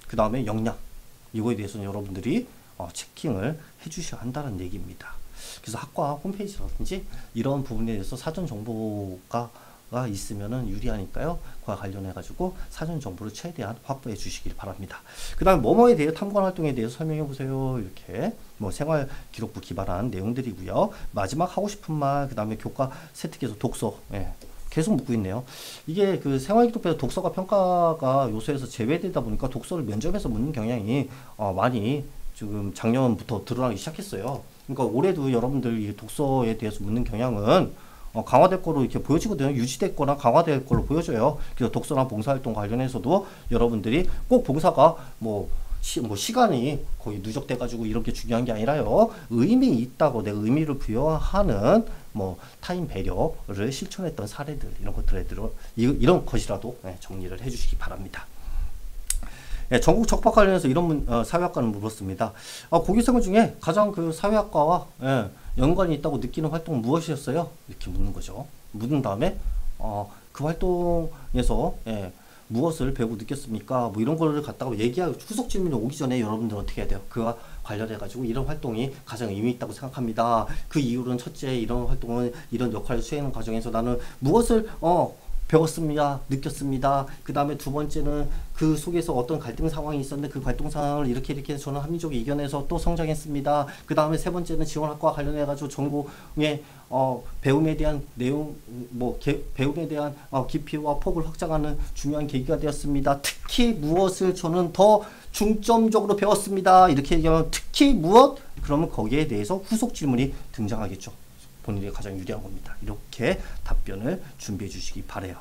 그 다음에 역량, 이거에 대해서는 여러분들이 체킹을 해주셔야 한다는 얘기입니다. 그래서 학과 홈페이지라든지 이런 부분에 대해서 사전 정보가 있으면은 유리하니까요. 그와 관련해 가지고 사전 정보를 최대한 확보해 주시길 바랍니다. 그 다음에 뭐뭐에 대해 탐구한 활동에 대해서 설명해 보세요. 이렇게 뭐 생활 기록부 기반한 내용들이고요. 마지막 하고 싶은 말, 그 다음에 교과 세특에서 독서, 계속 묻고 있네요. 이게 그 생활기록부에서 독서가 평가가 요소에서 제외되다 보니까 독서를 면접에서 묻는 경향이 많이 지금 작년부터 드러나기 시작했어요. 그러니까 올해도 여러분들 이 독서에 대해서 묻는 경향은 강화될 거로 이렇게 보여지거든요. 유지될 거나 강화될 걸로 보여져요. 그래서 독서나 봉사활동 관련해서도 여러분들이 꼭 봉사가 시간이 거의 누적돼 가지고 이런 게 중요한 게 아니라요, 의미 있다고 내가 의미를 부여하는 타인 배려를 실천했던 사례들, 이런 것들에 들어 이런 것이라도 정리를 해주시기 바랍니다. 전국 적합 관련해서 이런 사회학과는 물었습니다. 고교생들 중에 가장 그 사회학과와 연관이 있다고 느끼는 활동은 무엇이었어요? 이렇게 묻는 거죠. 묻은 다음에 그 활동에서 무엇을 배우고 느꼈습니까? 뭐 이런 거를 갖다가 얘기하고 후속 질문이 오기 전에 여러분들 어떻게 해야 돼요? 그와 관련해가지고 이런 활동이 가장 의미 있다고 생각합니다. 그 이유는 첫째, 이런 활동은 이런 역할을 수행하는 과정에서 나는 무엇을 배웠습니다. 느꼈습니다. 그 다음에 두 번째는 그 속에서 어떤 갈등 상황이 있었는데 그 갈등 상황을 이렇게 해서 저는 합리적으로 이겨내서 또 성장했습니다. 그 다음에 세 번째는 지원학과 관련해가지고 전공의 배움에 대한 내용, 배움에 대한 깊이와 폭을 확장하는 중요한 계기가 되었습니다. 특히 무엇을 저는 더 중점적으로 배웠습니다. 이렇게 얘기하면 특히 무엇? 그러면 거기에 대해서 후속 질문이 등장하겠죠. 본인이 가장 유리한 겁니다. 이렇게 답변을 준비해 주시기 바래요.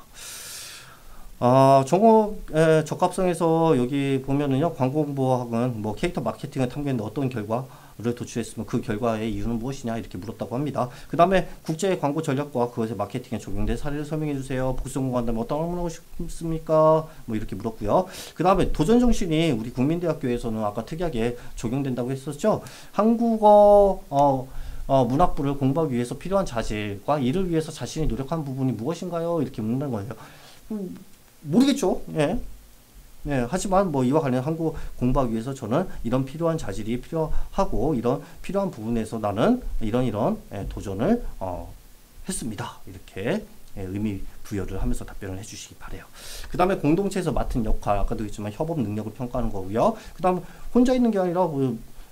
종업 적합성에서 여기 보면은요, 광고공부학은 뭐 캐릭터 마케팅을 탐구했는데 어떤 결과를 도출했으면 그 결과의 이유는 무엇이냐 이렇게 물었다고 합니다. 그 다음에 국제 광고 전략과 그것의 마케팅에 적용된 사례를 설명해 주세요. 복수 공부한다면 어떤 업무를 하고 싶습니까? 뭐 이렇게 물었고요. 그 다음에 도전 정신이 우리 국민대학교에서는 아까 특이하게 적용된다고 했었죠. 한국어 문학부를 공부하기 위해서 필요한 자질과 이를 위해서 자신이 노력한 부분이 무엇인가요? 이렇게 묻는 거예요. 모르겠죠. 예. 예, 하지만 뭐 이와 관련 한국어 공부하기 위해서 저는 이런 필요한 자질이 필요하고 이런 필요한 부분에서 나는 이런 도전을 했습니다. 이렇게 의미 부여를 하면서 답변을 해주시기 바래요. 그 다음에 공동체에서 맡은 역할, 아까도 했지만 협업 능력을 평가하는 거고요. 그 다음 혼자 있는 게 아니라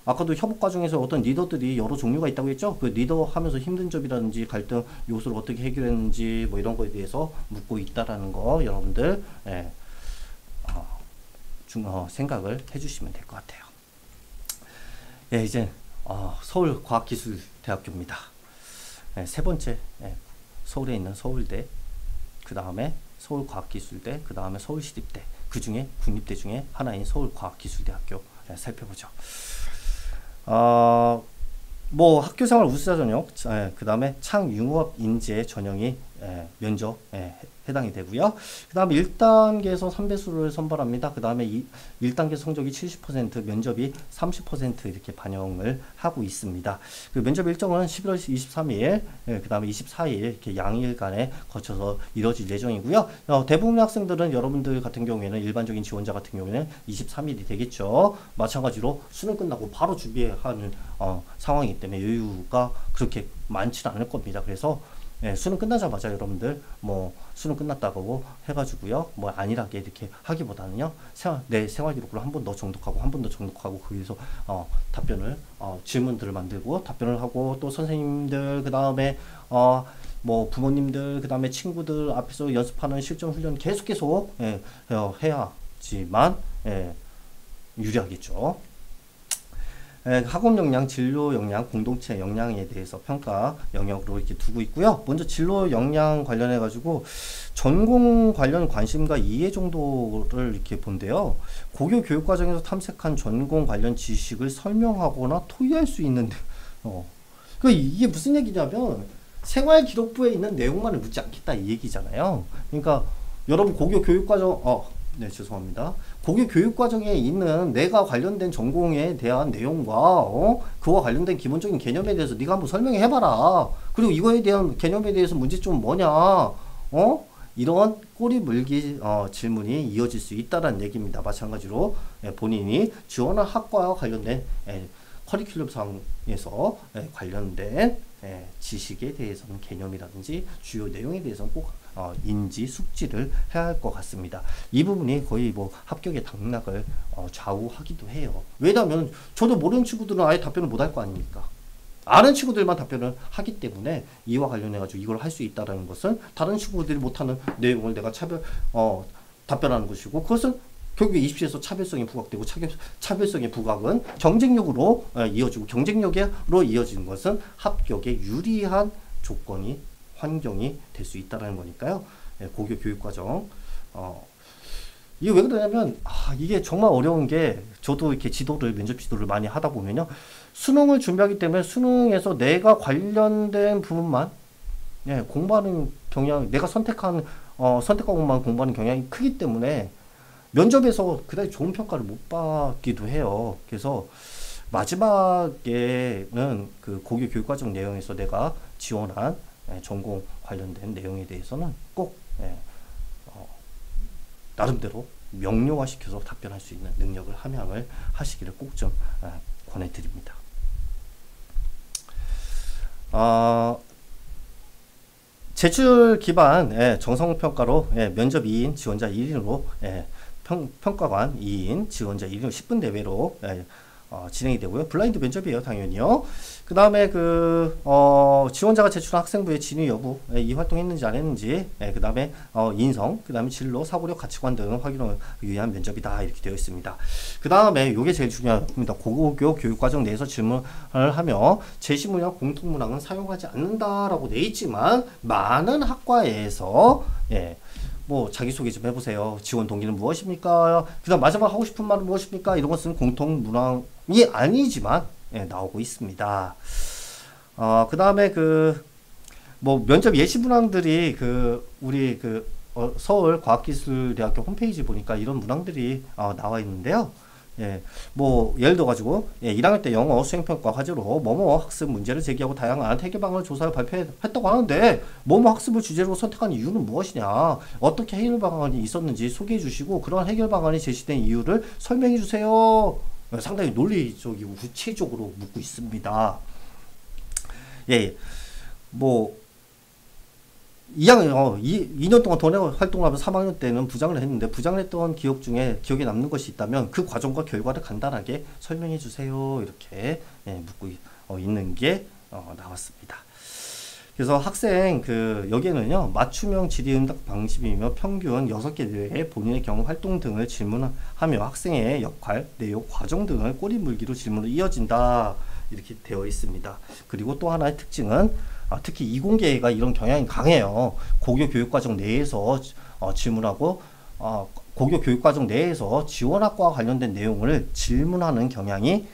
아까도 협업 과정에서 어떤 리더들이 여러 종류가 있다고 했죠. 그 리더 하면서 힘든 점이라든지 갈등 요소를 어떻게 해결했는지 뭐 이런 거에 대해서 묻고 있다라는 거 여러분들 생각을 해주시면 될 것 같아요. 예, 이제 서울과학기술대학교입니다. 세 번째 서울에 있는 서울대, 그 다음에 서울과학기술대, 그 다음에 서울시립대, 그 중에 국립대 중에 하나인 서울과학기술대학교 살펴보죠. 뭐 학교생활 우수자 전형, 그 다음에 창융합 인재 전형이 면접 해당이 되고요. 그 다음에 1단계에서 3배수를 선발합니다. 그 다음에 1단계 성적이 70%, 면접이 30% 이렇게 반영을 하고 있습니다. 그 면접 일정은 11월 23일, 그 다음에 24일 이렇게 양일간에 거쳐서 이뤄질 예정이고요. 대부분의 학생들은 여러분들 같은 경우에는 일반적인 지원자 같은 경우에는 23일이 되겠죠. 마찬가지로 수능 끝나고 바로 준비하는 상황이기 때문에 여유가 그렇게 많지는 않을 겁니다. 그래서 수능 끝나자마자 여러분들 뭐 수능 끝났다고 해가지고요 뭐 안일하게 이렇게 하기보다는요 내 생활 기록으로 한 번 더 정독하고 한 번 더 정독하고 거기서 답변을 질문들을 만들고 답변을 하고 또 선생님들 그 다음에 뭐 부모님들 그 다음에 친구들 앞에서 연습하는 실전 훈련 계속 해야지만 유리하겠죠. 학업 역량, 진로 역량, 공동체 역량에 대해서 평가 영역으로 이렇게 두고 있고요. 먼저 진로 역량 관련해 가지고 전공 관련 관심과 이해 정도를 이렇게 본대요. 고교 교육 과정에서 탐색한 전공 관련 지식을 설명하거나 토의할 수 있는데, 그 이게 무슨 얘기냐면 생활 기록부에 있는 내용만을 묻지 않겠다 이 얘기잖아요. 그러니까 여러분 고교 교육 과정 네, 죄송합니다. 고교 교육 과정에 있는 내가 관련된 전공에 대한 내용과 그와 관련된 기본적인 개념에 대해서 네가 한번 설명해 봐라. 그리고 이거에 대한 개념에 대해서 문제점은 뭐냐? 이런 꼬리 물기 질문이 이어질 수 있다는 얘기입니다. 마찬가지로 본인이 지원한 학과와 관련된 커리큘럼상에서 관련된 지식에 대해서는 개념이라든지 주요 내용에 대해서는 꼭 인지 숙지를 해야 할 것 같습니다. 이 부분이 거의 뭐 합격의 당락을 좌우하기도 해요. 왜냐하면 저도 모르는 친구들은 아예 답변을 못 할 거 아닙니까? 아는 친구들만 답변을 하기 때문에 이와 관련해 가지고 이걸 할 수 있다는 것은 다른 친구들이 못하는 내용을 내가 답변하는 것이고 그것은 결국에 입시에서 차별성이 부각되고 차별성의 부각은 경쟁력으로 이어지고 경쟁력으로 이어지는 것은 합격에 유리한 조건이 환경이 될 수 있다는 거니까요. 고교 교육과정 이게 왜 그러냐면 이게 정말 어려운 게 저도 이렇게 면접 지도를 많이 하다 보면요. 수능을 준비하기 때문에 수능에서 내가 관련된 부분만 공부하는 경향 내가 선택한 선택과목만 공부하는 경향이 크기 때문에 면접에서 그다지 좋은 평가를 못 받기도 해요. 그래서 마지막에는 그 고교 교육과정 내용에서 내가 지원한 전공 관련된 내용에 대해서는 꼭 나름대로 명료화시켜서 답변할 수 있는 능력을 함양을 하시기를 꼭 좀 권해드립니다. 제출 기반 정성평가로 면접 2인, 지원자 1인으로 평가관 2인, 지원자 1인 10분 내외로 진행이 되고요. 블라인드 면접이에요, 당연히요. 그 다음에 지원자가 제출한 학생부의 진위 여부, 이 활동했는지 안 했는지, 그 다음에 인성, 그 다음에 진로, 사고력, 가치관 등 확인을 위한 면접이다, 이렇게 되어 있습니다. 그 다음에 이게 제일 중요합니다. 고교 교육과정 내에서 질문을 하며 제시문이나 공통문항은 사용하지 않는다라고 돼 있지만 많은 학과에서 뭐 자기소개 좀 해보세요. 지원 동기는 무엇입니까? 그 다음 마지막 하고 싶은 말은 무엇입니까? 이런 것은 공통 문항이 아니지만 나오고 있습니다. 그 다음에 뭐 면접 예시 문항들이 우리 서울과학기술대학교 홈페이지 보니까 이런 문항들이 나와 있는데요. 뭐 예를 들어 가지고 1학년 때 영어 수행평가 과제로 뭐뭐 학습 문제를 제기하고 다양한 해결 방안을 조사해 발표했다고 하는데 뭐뭐 학습을 주제로 선택한 이유는 무엇이냐, 어떻게 해결 방안이 있었는지 소개해 주시고 그러한 해결 방안이 제시된 이유를 설명해 주세요. 상당히 논리적이고 구체적으로 묻고 있습니다. 뭐 2년 동안 돈에 활동을 하면 3학년 때는 부장을 했는데 부장을 했던 기억 중에 기억에 남는 것이 있다면 그 과정과 결과를 간단하게 설명해 주세요. 이렇게 묻고 있는 게 나왔습니다. 그래서 학생 여기에는요 맞춤형 질의응답 방식이며 평균 6개 내외에 본인의 경험 활동 등을 질문하며 학생의 역할, 내용, 과정 등을 꼬리물기로 질문으로 이어진다, 이렇게 되어 있습니다. 그리고 또 하나의 특징은 특히 이공계가 이런 경향이 강해요. 고교 교육과정 내에서 질문하고 고교 교육과정 내에서 지원학과와 관련된 내용을 질문하는 경향이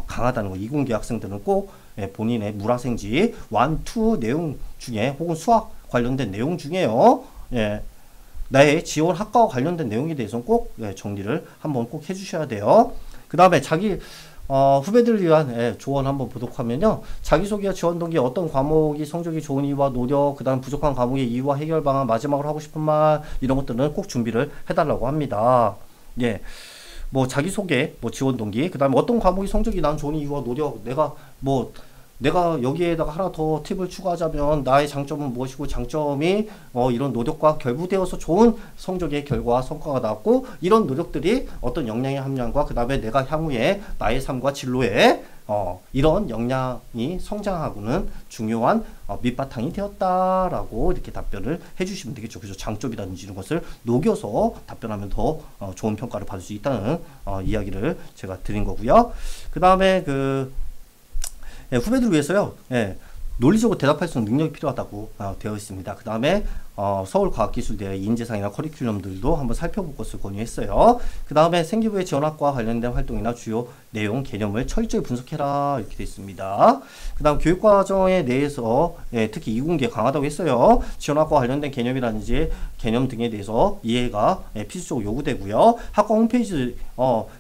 강하다는 거. 이공계 학생들은 꼭 본인의 물화생지 1, 2 내용 중에 혹은 수학 관련된 내용 중에요. 나의 지원학과와 관련된 내용에 대해서는 꼭 정리를 한번 꼭 해주셔야 돼요. 그 다음에 자기 후배들을 위한 조언 한번 보도록 하면요. 자기소개와 지원 동기, 어떤 과목이 성적이 좋은 이유와 노력, 그 다음 부족한 과목의 이유와 해결 방안, 마지막으로 하고 싶은 말, 이런 것들은 꼭 준비를 해달라고 합니다. 뭐 자기소개, 뭐 지원 동기, 그 다음에 어떤 과목이 성적이 난 좋은 이유와 노력, 내가 여기에다가 하나 더 팁을 추가하자면 나의 장점은 무엇이고 장점이 이런 노력과 결부되어서 좋은 성적의 결과 성과가 나왔고 이런 노력들이 어떤 역량의 함량과 그 다음에 내가 향후에 나의 삶과 진로에 이런 역량이 성장하고는 중요한 밑바탕이 되었다라고 이렇게 답변을 해주시면 되겠죠. 그래서 장점이라든지 이런 것을 녹여서 답변하면 더 좋은 평가를 받을 수 있다는 이야기를 제가 드린 거고요. 그 다음에 후배들을 위해서요. 논리적으로 대답할 수 있는 능력이 필요하다고 되어 있습니다. 그 다음에 서울과학기술대의 인재상이나 커리큘럼들도 한번 살펴볼 것을 권유했어요. 그 다음에 생기부의 지원학과와 관련된 활동이나 주요 내용, 개념을 철저히 분석해라, 이렇게 되어 있습니다. 그 다음 교육과정에 대해서 특히 이공계 강하다고 했어요. 지원학과와 관련된 개념이라든지 개념 등에 대해서 이해가 필수적으로 요구되고요. 학과 홈페이지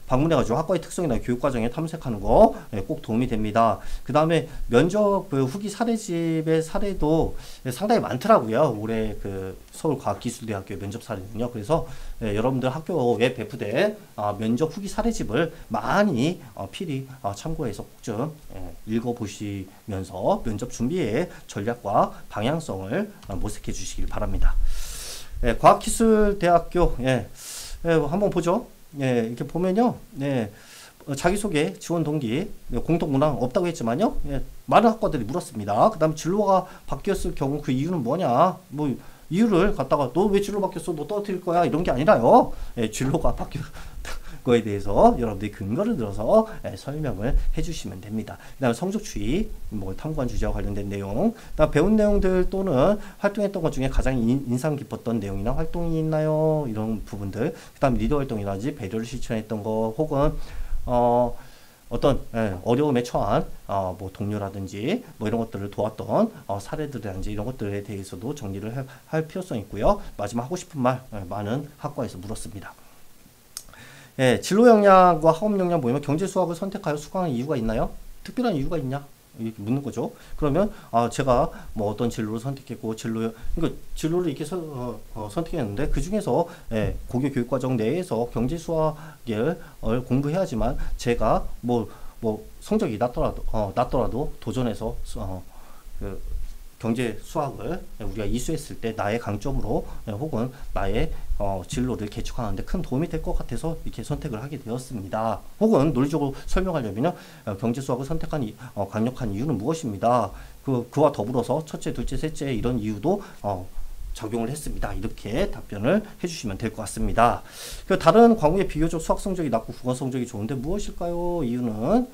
방문해가지고 학과의 특성이나 교육과정에 탐색하는 거 꼭 도움이 됩니다. 그 다음에 면접 후기 사례집의 사례도 상당히 많더라고요. 올해 서울과학기술대학교 면접 사례는요. 그래서 여러분들 학교에 배포된 면접 후기 사례집을 많이 필히 참고해서 꼭 좀 읽어보시면서 면접 준비의 전략과 방향성을 모색해 주시길 바랍니다. 과학기술대학교 한번 보죠. 이렇게 보면요. 자기소개, 지원 동기, 공통문항 없다고 했지만요. 많은 학과들이 물었습니다. 그 다음에 진로가 바뀌었을 경우 그 이유는 뭐냐? 뭐 이유를 갖다가 너 왜 진로 바뀌었어? 너 떨어뜨릴 거야? 이런 게 아니라요. 진로가 바뀌었 거에 대해서 여러분들이 근거를 들어서 설명을 해주시면 됩니다. 그 다음에 성적 추이, 뭐 탐구한 주제와 관련된 내용, 그다음 배운 내용들 또는 활동했던 것 중에 가장 인상 깊었던 내용이나 활동이 있나요? 이런 부분들. 그 다음 리더 활동이라든지 배려를 실천했던 거, 혹은 어떤 어려움에 처한 뭐 동료라든지 뭐 이런 것들을 도왔던 사례들이라든지 이런 것들에 대해서도 정리를 할 필요성이 있고요. 마지막 하고 싶은 말 많은 학과에서 물었습니다. 진로 역량과 학업 역량 보이면 경제 수학을 선택하여 수강한 이유가 있나요? 특별한 이유가 있냐? 이렇게 묻는 거죠. 그러면 제가 뭐 어떤 진로를 선택했고 그러니까 진로를 이렇게 선택했는데 그 중에서 고교 교육과정 내에서 경제 수학을 공부해야지만 제가 뭐 성적이 낮더라도 도전해서 그 경제 수학을 우리가 이수했을 때 나의 강점으로 혹은 나의 진로를 개척하는데 큰 도움이 될 것 같아서 이렇게 선택을 하게 되었습니다. 혹은 논리적으로 설명하려면 경제 수학을 선택한 강력한 이유는 무엇입니다. 그와 더불어서 첫째, 둘째, 셋째 이런 이유도 적용을 했습니다. 이렇게 답변을 해주시면 될 것 같습니다. 다른 과목의 비교적 수학 성적이 낮고 국어 성적이 좋은데 무엇일까요? 이유는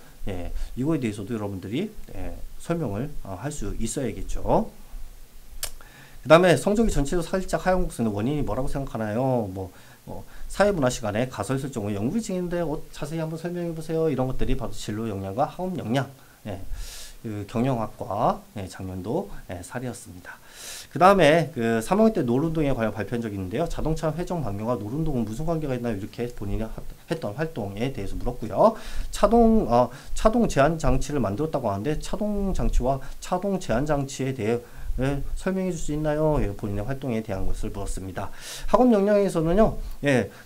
이거에 대해서도 여러분들이 설명을 할 수 있어야겠죠. 그 다음에 성적이 전체로 살짝 하향 곡선의 원인이 뭐라고 생각하나요? 사회문화 시간에 가설 설정을 연구를 진행했는데 자세히 한번 설명해 보세요. 이런 것들이 바로 진로 역량과 학업 역량, 그 경영학과 작년도 사례였습니다. 그 다음에 그 3학년 때 노른동에 관한 발표한 적이 있는데요. 자동차 회전 방향과 노른동은 무슨 관계가 있나요? 이렇게 본인이 했던 활동에 대해서 물었고요. 차동 제한 장치를 만들었다고 하는데 차동 장치와 차동 제한 장치에 대해 설명해 줄 수 있나요? 본인의 활동에 대한 것을 물었습니다. 학업 역량에서는요,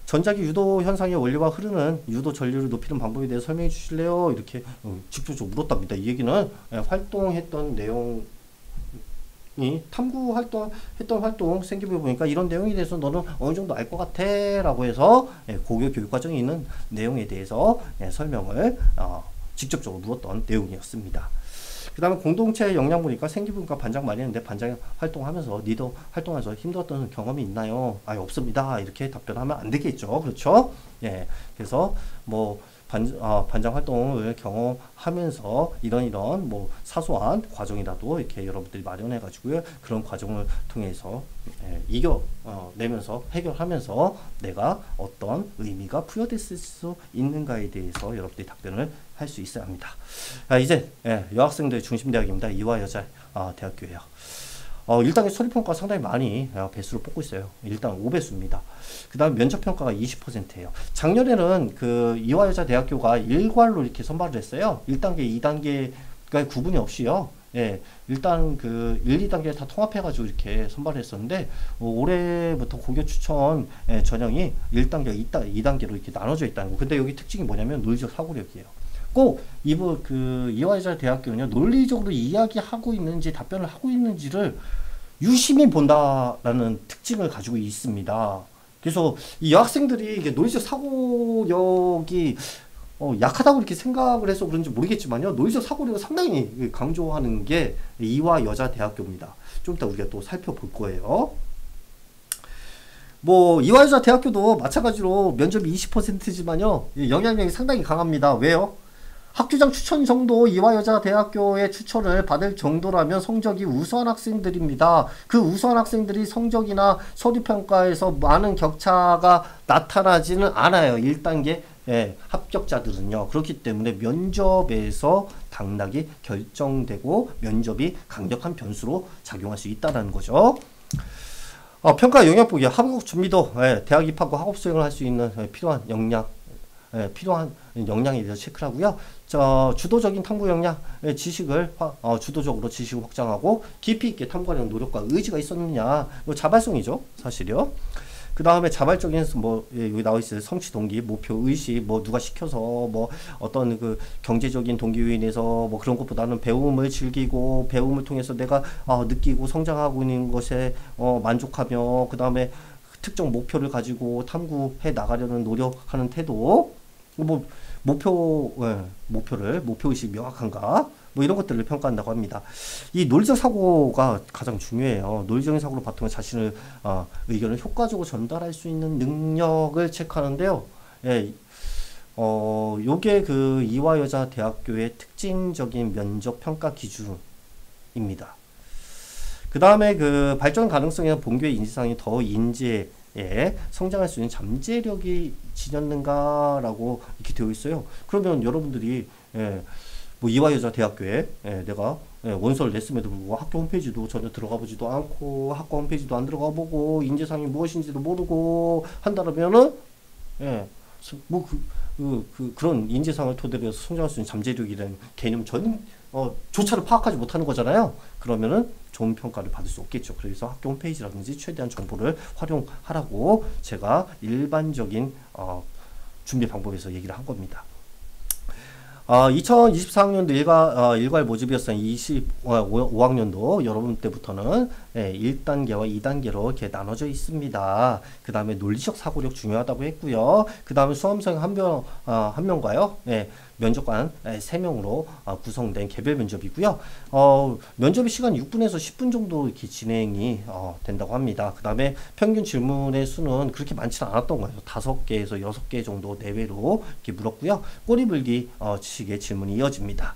전자기 유도 현상의 원리와 흐르는 유도 전류를 높이는 방법에 대해 설명해 주실래요? 이렇게 직접적으로 물었답니다. 이 얘기는 활동했던 내용 탐구 했던 활동 생기부에 보니까 이런 내용에 대해서 너는 어느 정도 알 것 같아 라고 해서 고교 교육과정에 있는 내용에 대해서 설명을 직접적으로 물었던 내용이었습니다. 그 다음에 공동체 역량 보니까 생기부니까 반장 많이 했는데 반장 활동하면서 리더 활동하면서 힘들었던 경험이 있나요? 없습니다. 이렇게 답변하면 안 되겠죠. 그렇죠? 그래서 반장 활동을 경험하면서 이런 사소한 과정이라도 이렇게 여러분들이 마련해 가지고요. 그런 과정을 통해서 이겨내면서 해결하면서 내가 어떤 의미가 부여됐을 수 있는가에 대해서 여러분들이 답변을 할 수 있어야 합니다. 이제 여학생들의 중심대학입니다. 이화여자 대학교예요. 1단계 소리평가 상당히 많이 배수를 뽑고 있어요. 일단 5배수입니다. 그 다음 면접평가가 20%예요. 작년에는 그 이화여자대학교가 일괄로 이렇게 선발을 했어요. 1단계, 2단계가 구분이 없이요. 일단 그 1, 2단계 다 통합해가지고 이렇게 선발을 했었는데, 올해부터 고교 추천 전형이 1단계, 2단계로 이렇게 나눠져 있다는 거. 근데 여기 특징이 뭐냐면 논리적 사고력이에요. 꼭 이화여자대학교는요, 논리적으로 이야기하고 있는지 답변을 하고 있는지를 유심히 본다라는 특징을 가지고 있습니다. 그래서 이 여학생들이 이게 논리적 사고력이 약하다고 이렇게 생각을 해서 그런지 모르겠지만요, 논리적 사고력을 상당히 강조하는 게 이화여자대학교입니다. 좀 이따 우리가 또 살펴볼 거예요. 이화여자대학교도 마찬가지로 면접이 20%지만요, 영향력이 상당히 강합니다. 왜요? 학교장 추천 정도 이화여자대학교의 추천을 받을 정도라면 성적이 우수한 학생들입니다. 그 우수한 학생들이 성적이나 서류평가에서 많은 격차가 나타나지는 않아요. 1단계 합격자들은요. 그렇기 때문에 면접에서 당락이 결정되고 면접이 강력한 변수로 작용할 수 있다는 거죠. 평가 영역 보기, 합격 준비도 대학 입학과 학업 수행을 할 수 있는 필요한 역량에 대해서 체크를 하고요. 주도적인 탐구 역량, 주도적으로 지식을 확장하고 깊이 있게 탐구하려는 노력과 의지가 있었느냐. 이거 자발성이죠, 사실이요. 그 다음에 자발적인 여기 나와 있어요. 성취 동기, 목표, 의식, 누가 시켜서 어떤 그 경제적인 동기로 인해서 그런 것보다는 배움을 즐기고 배움을 통해서 내가 느끼고 성장하고 있는 것에 만족하며, 그 다음에 특정 목표를 가지고 탐구해 나가려는 노력하는 태도, 목표의식 명확한가? 이런 것들을 평가한다고 합니다. 이 논리적 사고가 가장 중요해요. 논리적인 사고로 바탕을 자신의 의견을 효과적으로 전달할 수 있는 능력을 체크하는데요. 요게 그 이화여자대학교의 특징적인 면접 평가 기준입니다. 그 다음에 그 발전 가능성이나 본교의 인지상이 더 인지에 성장할 수 있는 잠재력이 지녔는가라고 이렇게 되어 있어요. 그러면 여러분들이 이화여자대학교에 내가 원서를 냈음에도 불구하고 학교 홈페이지도 전혀 들어가 보지도 않고 학과 홈페이지도 안 들어가 보고 인재상이 무엇인지도 모르고 한다면은 그런 인지상을 토대로 해서 성장할 수 있는 잠재력이라는 개념 조차를 파악하지 못하는 거잖아요. 그러면은 좋은 평가를 받을 수 없겠죠. 그래서 학교 홈페이지라든지 최대한 정보를 활용하라고 제가 일반적인 준비 방법에서 얘기를 한 겁니다. 2024학년도 일괄 모집이었어요. 25학년도 여러분 때부터는 1단계와 2단계로 이렇게 나눠져 있습니다. 그 다음에 논리적 사고력 중요하다고 했고요. 그 다음에 수험생 한 명과요. 면접관 3명으로 구성된 개별 면접이고요. 면접의 시간 6분에서 10분 정도 이렇게 진행이 된다고 합니다. 그 다음에 평균 질문의 수는 그렇게 많지는 않았던 거예요. 5개에서 6개 정도 내외로 이렇게 물었고요. 꼬리물기 식의 질문이 이어집니다.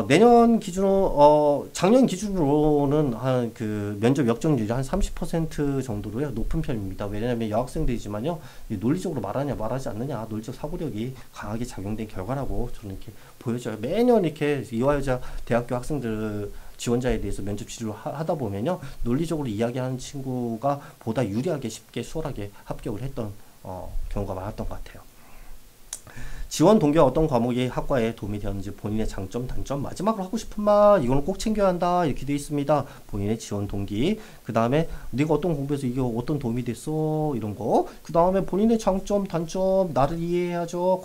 내년 기준으로, 작년 기준으로는 한 면접 역정률이 한 30% 정도로요, 높은 편입니다. 왜냐하면 여학생들이지만요, 논리적으로 말하냐, 말하지 않느냐, 논리적 사고력이 강하게 작용된 결과라고 저는 이렇게 보여져요. 매년 이렇게 이화여자 대학교 학생들 지원자에 대해서 면접 지도를 하다 보면요, 논리적으로 이야기하는 친구가 보다 유리하게 쉽게 수월하게 합격을 했던 경우가 많았던 것 같아요. 지원 동기와 어떤 과목이 학과에 도움이 되었는지 본인의 장점, 단점, 마지막으로 하고 싶은 말, 이거는 꼭 챙겨야 한다, 이렇게 되어 있습니다. 본인의 지원 동기, 그 다음에 네가 어떤 공부에서 이게 어떤 도움이 됐어, 이런 거. 그 다음에 본인의 장점, 단점, 나를 이해해야죠.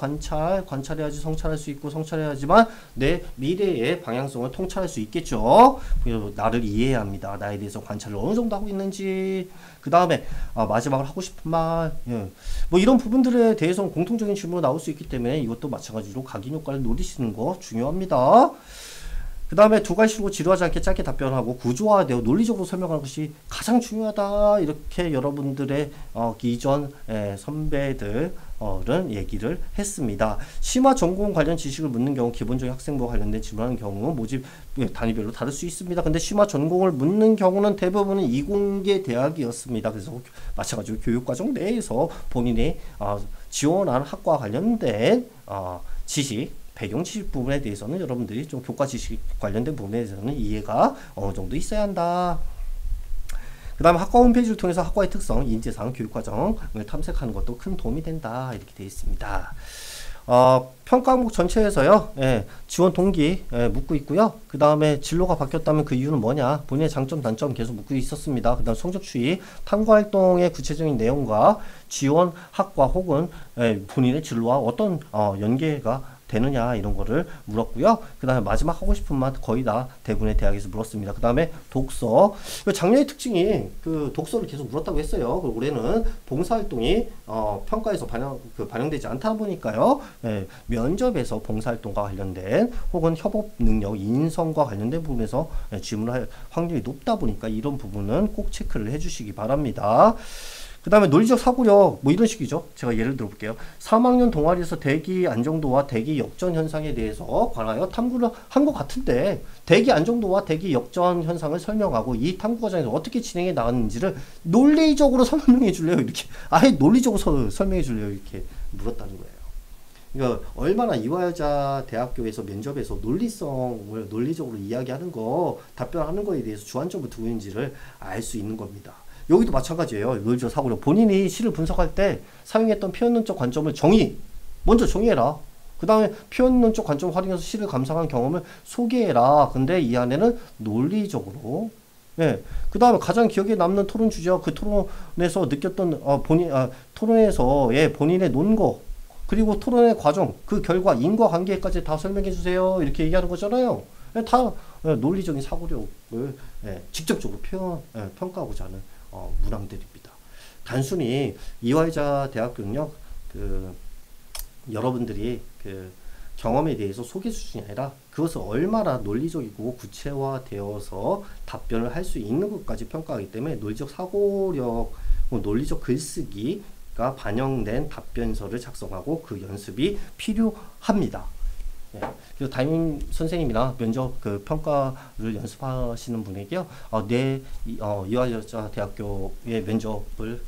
관찰해야지 성찰할 수 있고, 성찰해야지만 내 미래의 방향성을 통찰할 수 있겠죠. 그래서 나를 이해해야 합니다. 나에 대해서 관찰을 어느 정도 하고 있는지. 그 다음에 마지막으로 하고 싶은 말, 뭐 이런 부분들에 대해서는 공통적인 질문으로 나올 수 있기 때문에 이것도 마찬가지로 각인 효과를 노리시는 거 중요합니다. 그 다음에 두 가지로 지루하지 않게 짧게 답변하고 구조화되어 논리적으로 설명하는 것이 가장 중요하다. 이렇게 여러분들의 이전 선배들은 얘기를 했습니다. 심화 전공 관련 지식을 묻는 경우 기본적인 학생부와 관련된 질문하는 경우 모집 단위별로 다를 수 있습니다. 근데 심화 전공을 묻는 경우는 대부분은 이공계 대학이었습니다. 그래서 마찬가지로 교육과정 내에서 본인이 지원한 학과와 관련된 지식, 배경 지식 부분에 대해서는 여러분들이 좀 교과 지식 관련된 부분에 대해서는 이해가 어느 정도 있어야 한다. 그 다음에 학과 홈페이지를 통해서 학과의 특성, 인재상, 교육과정을 탐색하는 것도 큰 도움이 된다. 이렇게 되어 있습니다. 평가 항목 전체에서요, 지원 동기 묻고 있고요. 그 다음에 진로가 바뀌었다면 그 이유는 뭐냐, 본인의 장점, 단점 계속 묻고 있었습니다. 그 다음 성적 추이, 탐구 활동의 구체적인 내용과 지원 학과 혹은 본인의 진로와 어떤 연계가 되느냐, 이런 거를 물었고요. 그 다음에 마지막 하고 싶은 말 거의 다 대부분의 대학에서 물었습니다. 그 다음에 독서, 작년의 특징이 독서를 계속 물었다고 했어요. 올해는 봉사활동이 평가에서 반영되지 않다 보니까요, 면접에서 봉사활동과 관련된 혹은 협업 능력, 인성과 관련된 부분에서 질문할 확률이 높다 보니까 이런 부분은 꼭 체크를 해주시기 바랍니다. 그 다음에 논리적 사고력, 뭐 이런 식이죠. 제가 예를 들어 볼게요. 3학년 동아리에서 대기 안정도와 대기 역전 현상에 대해서 관하여 탐구를 한 것 같은데, 대기 안정도와 대기 역전 현상을 설명하고 이 탐구 과정에서 어떻게 진행해 나갔는지를 논리적으로 설명해 줄래요? 이렇게. 아예 논리적으로 설명해 줄래요? 이렇게 물었다는 거예요. 그러니까 얼마나 이화여자 대학교에서 면접에서 논리성을 논리적으로 이야기하는 거, 답변하는 거에 대해서 주안점을 두고 있는지를 알 수 있는 겁니다. 여기도 마찬가지예요. 논리적 사고력. 본인이 시를 분석할 때 사용했던 표현론적 관점을 먼저 정의해라. 그 다음에 표현론적 관점을 활용해서 시를 감상한 경험을 소개해라. 근데 이 안에는 논리적으로, 그 다음에 가장 기억에 남는 토론 주제와 그 토론에서 느꼈던 토론에서의 본인의 논거, 그리고 토론의 과정, 그 결과, 인과관계까지 다 설명해 주세요. 이렇게 얘기하는 거잖아요. 다 논리적인 사고력을 직접적으로 평가하고자 하는 문항들입니다. 단순히 이화여자 대학교는요, 여러분들이 경험에 대해서 소개 수준이 아니라 그것을 얼마나 논리적이고 구체화되어서 답변을 할 수 있는 것까지 평가하기 때문에 논리적 사고력, 논리적 글쓰기가 반영된 답변서를 작성하고 그 연습이 필요합니다. 그래서 담임 선생님이나 면접 평가를 연습하시는 분에게요, 이화여자 대학교의 면접을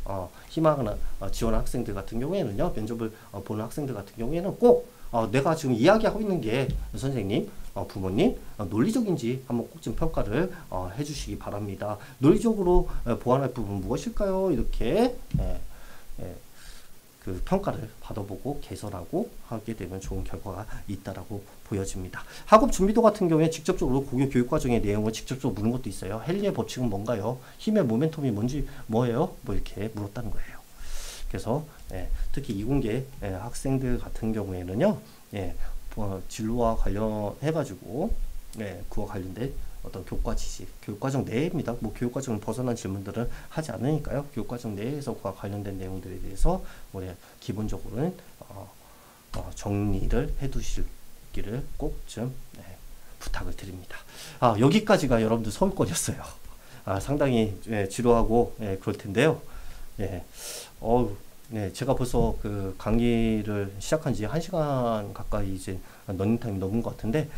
희망하는 지원하는 학생들 같은 경우에는요, 면접을 보는 학생들 같은 경우에는 꼭 내가 지금 이야기하고 있는 게 선생님, 부모님, 논리적인지 한번 꼭 좀 평가를 해주시기 바랍니다. 논리적으로 보완할 부분 무엇일까요? 이렇게 그 평가를 받아보고 개선하고 하게 되면 좋은 결과가 있다라고 보여집니다. 학업 준비도 같은 경우에 직접적으로 고교 교육 과정의 내용을 직접적으로 묻는 것도 있어요. 헨리의 법칙은 뭔가요? 힘의 모멘텀이 뭔지 뭐예요? 뭐 이렇게 물었다는 거예요. 그래서 특히 이공계 학생들 같은 경우에는요, 진로와 관련해가지고 그와 관련된 어떤 교과 지식, 교육과정 내입니다. 뭐 교육과정을 벗어난 질문들은 하지 않으니까요. 교육과정 내에서 그와 관련된 내용들에 대해서 우리 기본적으로는 정리를 해두시기를 꼭 좀 부탁을 드립니다. 여기까지가 여러분들 서울권이었어요. 상당히 지루하고 그럴 텐데요. 제가 벌써 그 강의를 시작한 지 1시간 가까이 이제 러닝타임이 넘은 것 같은데,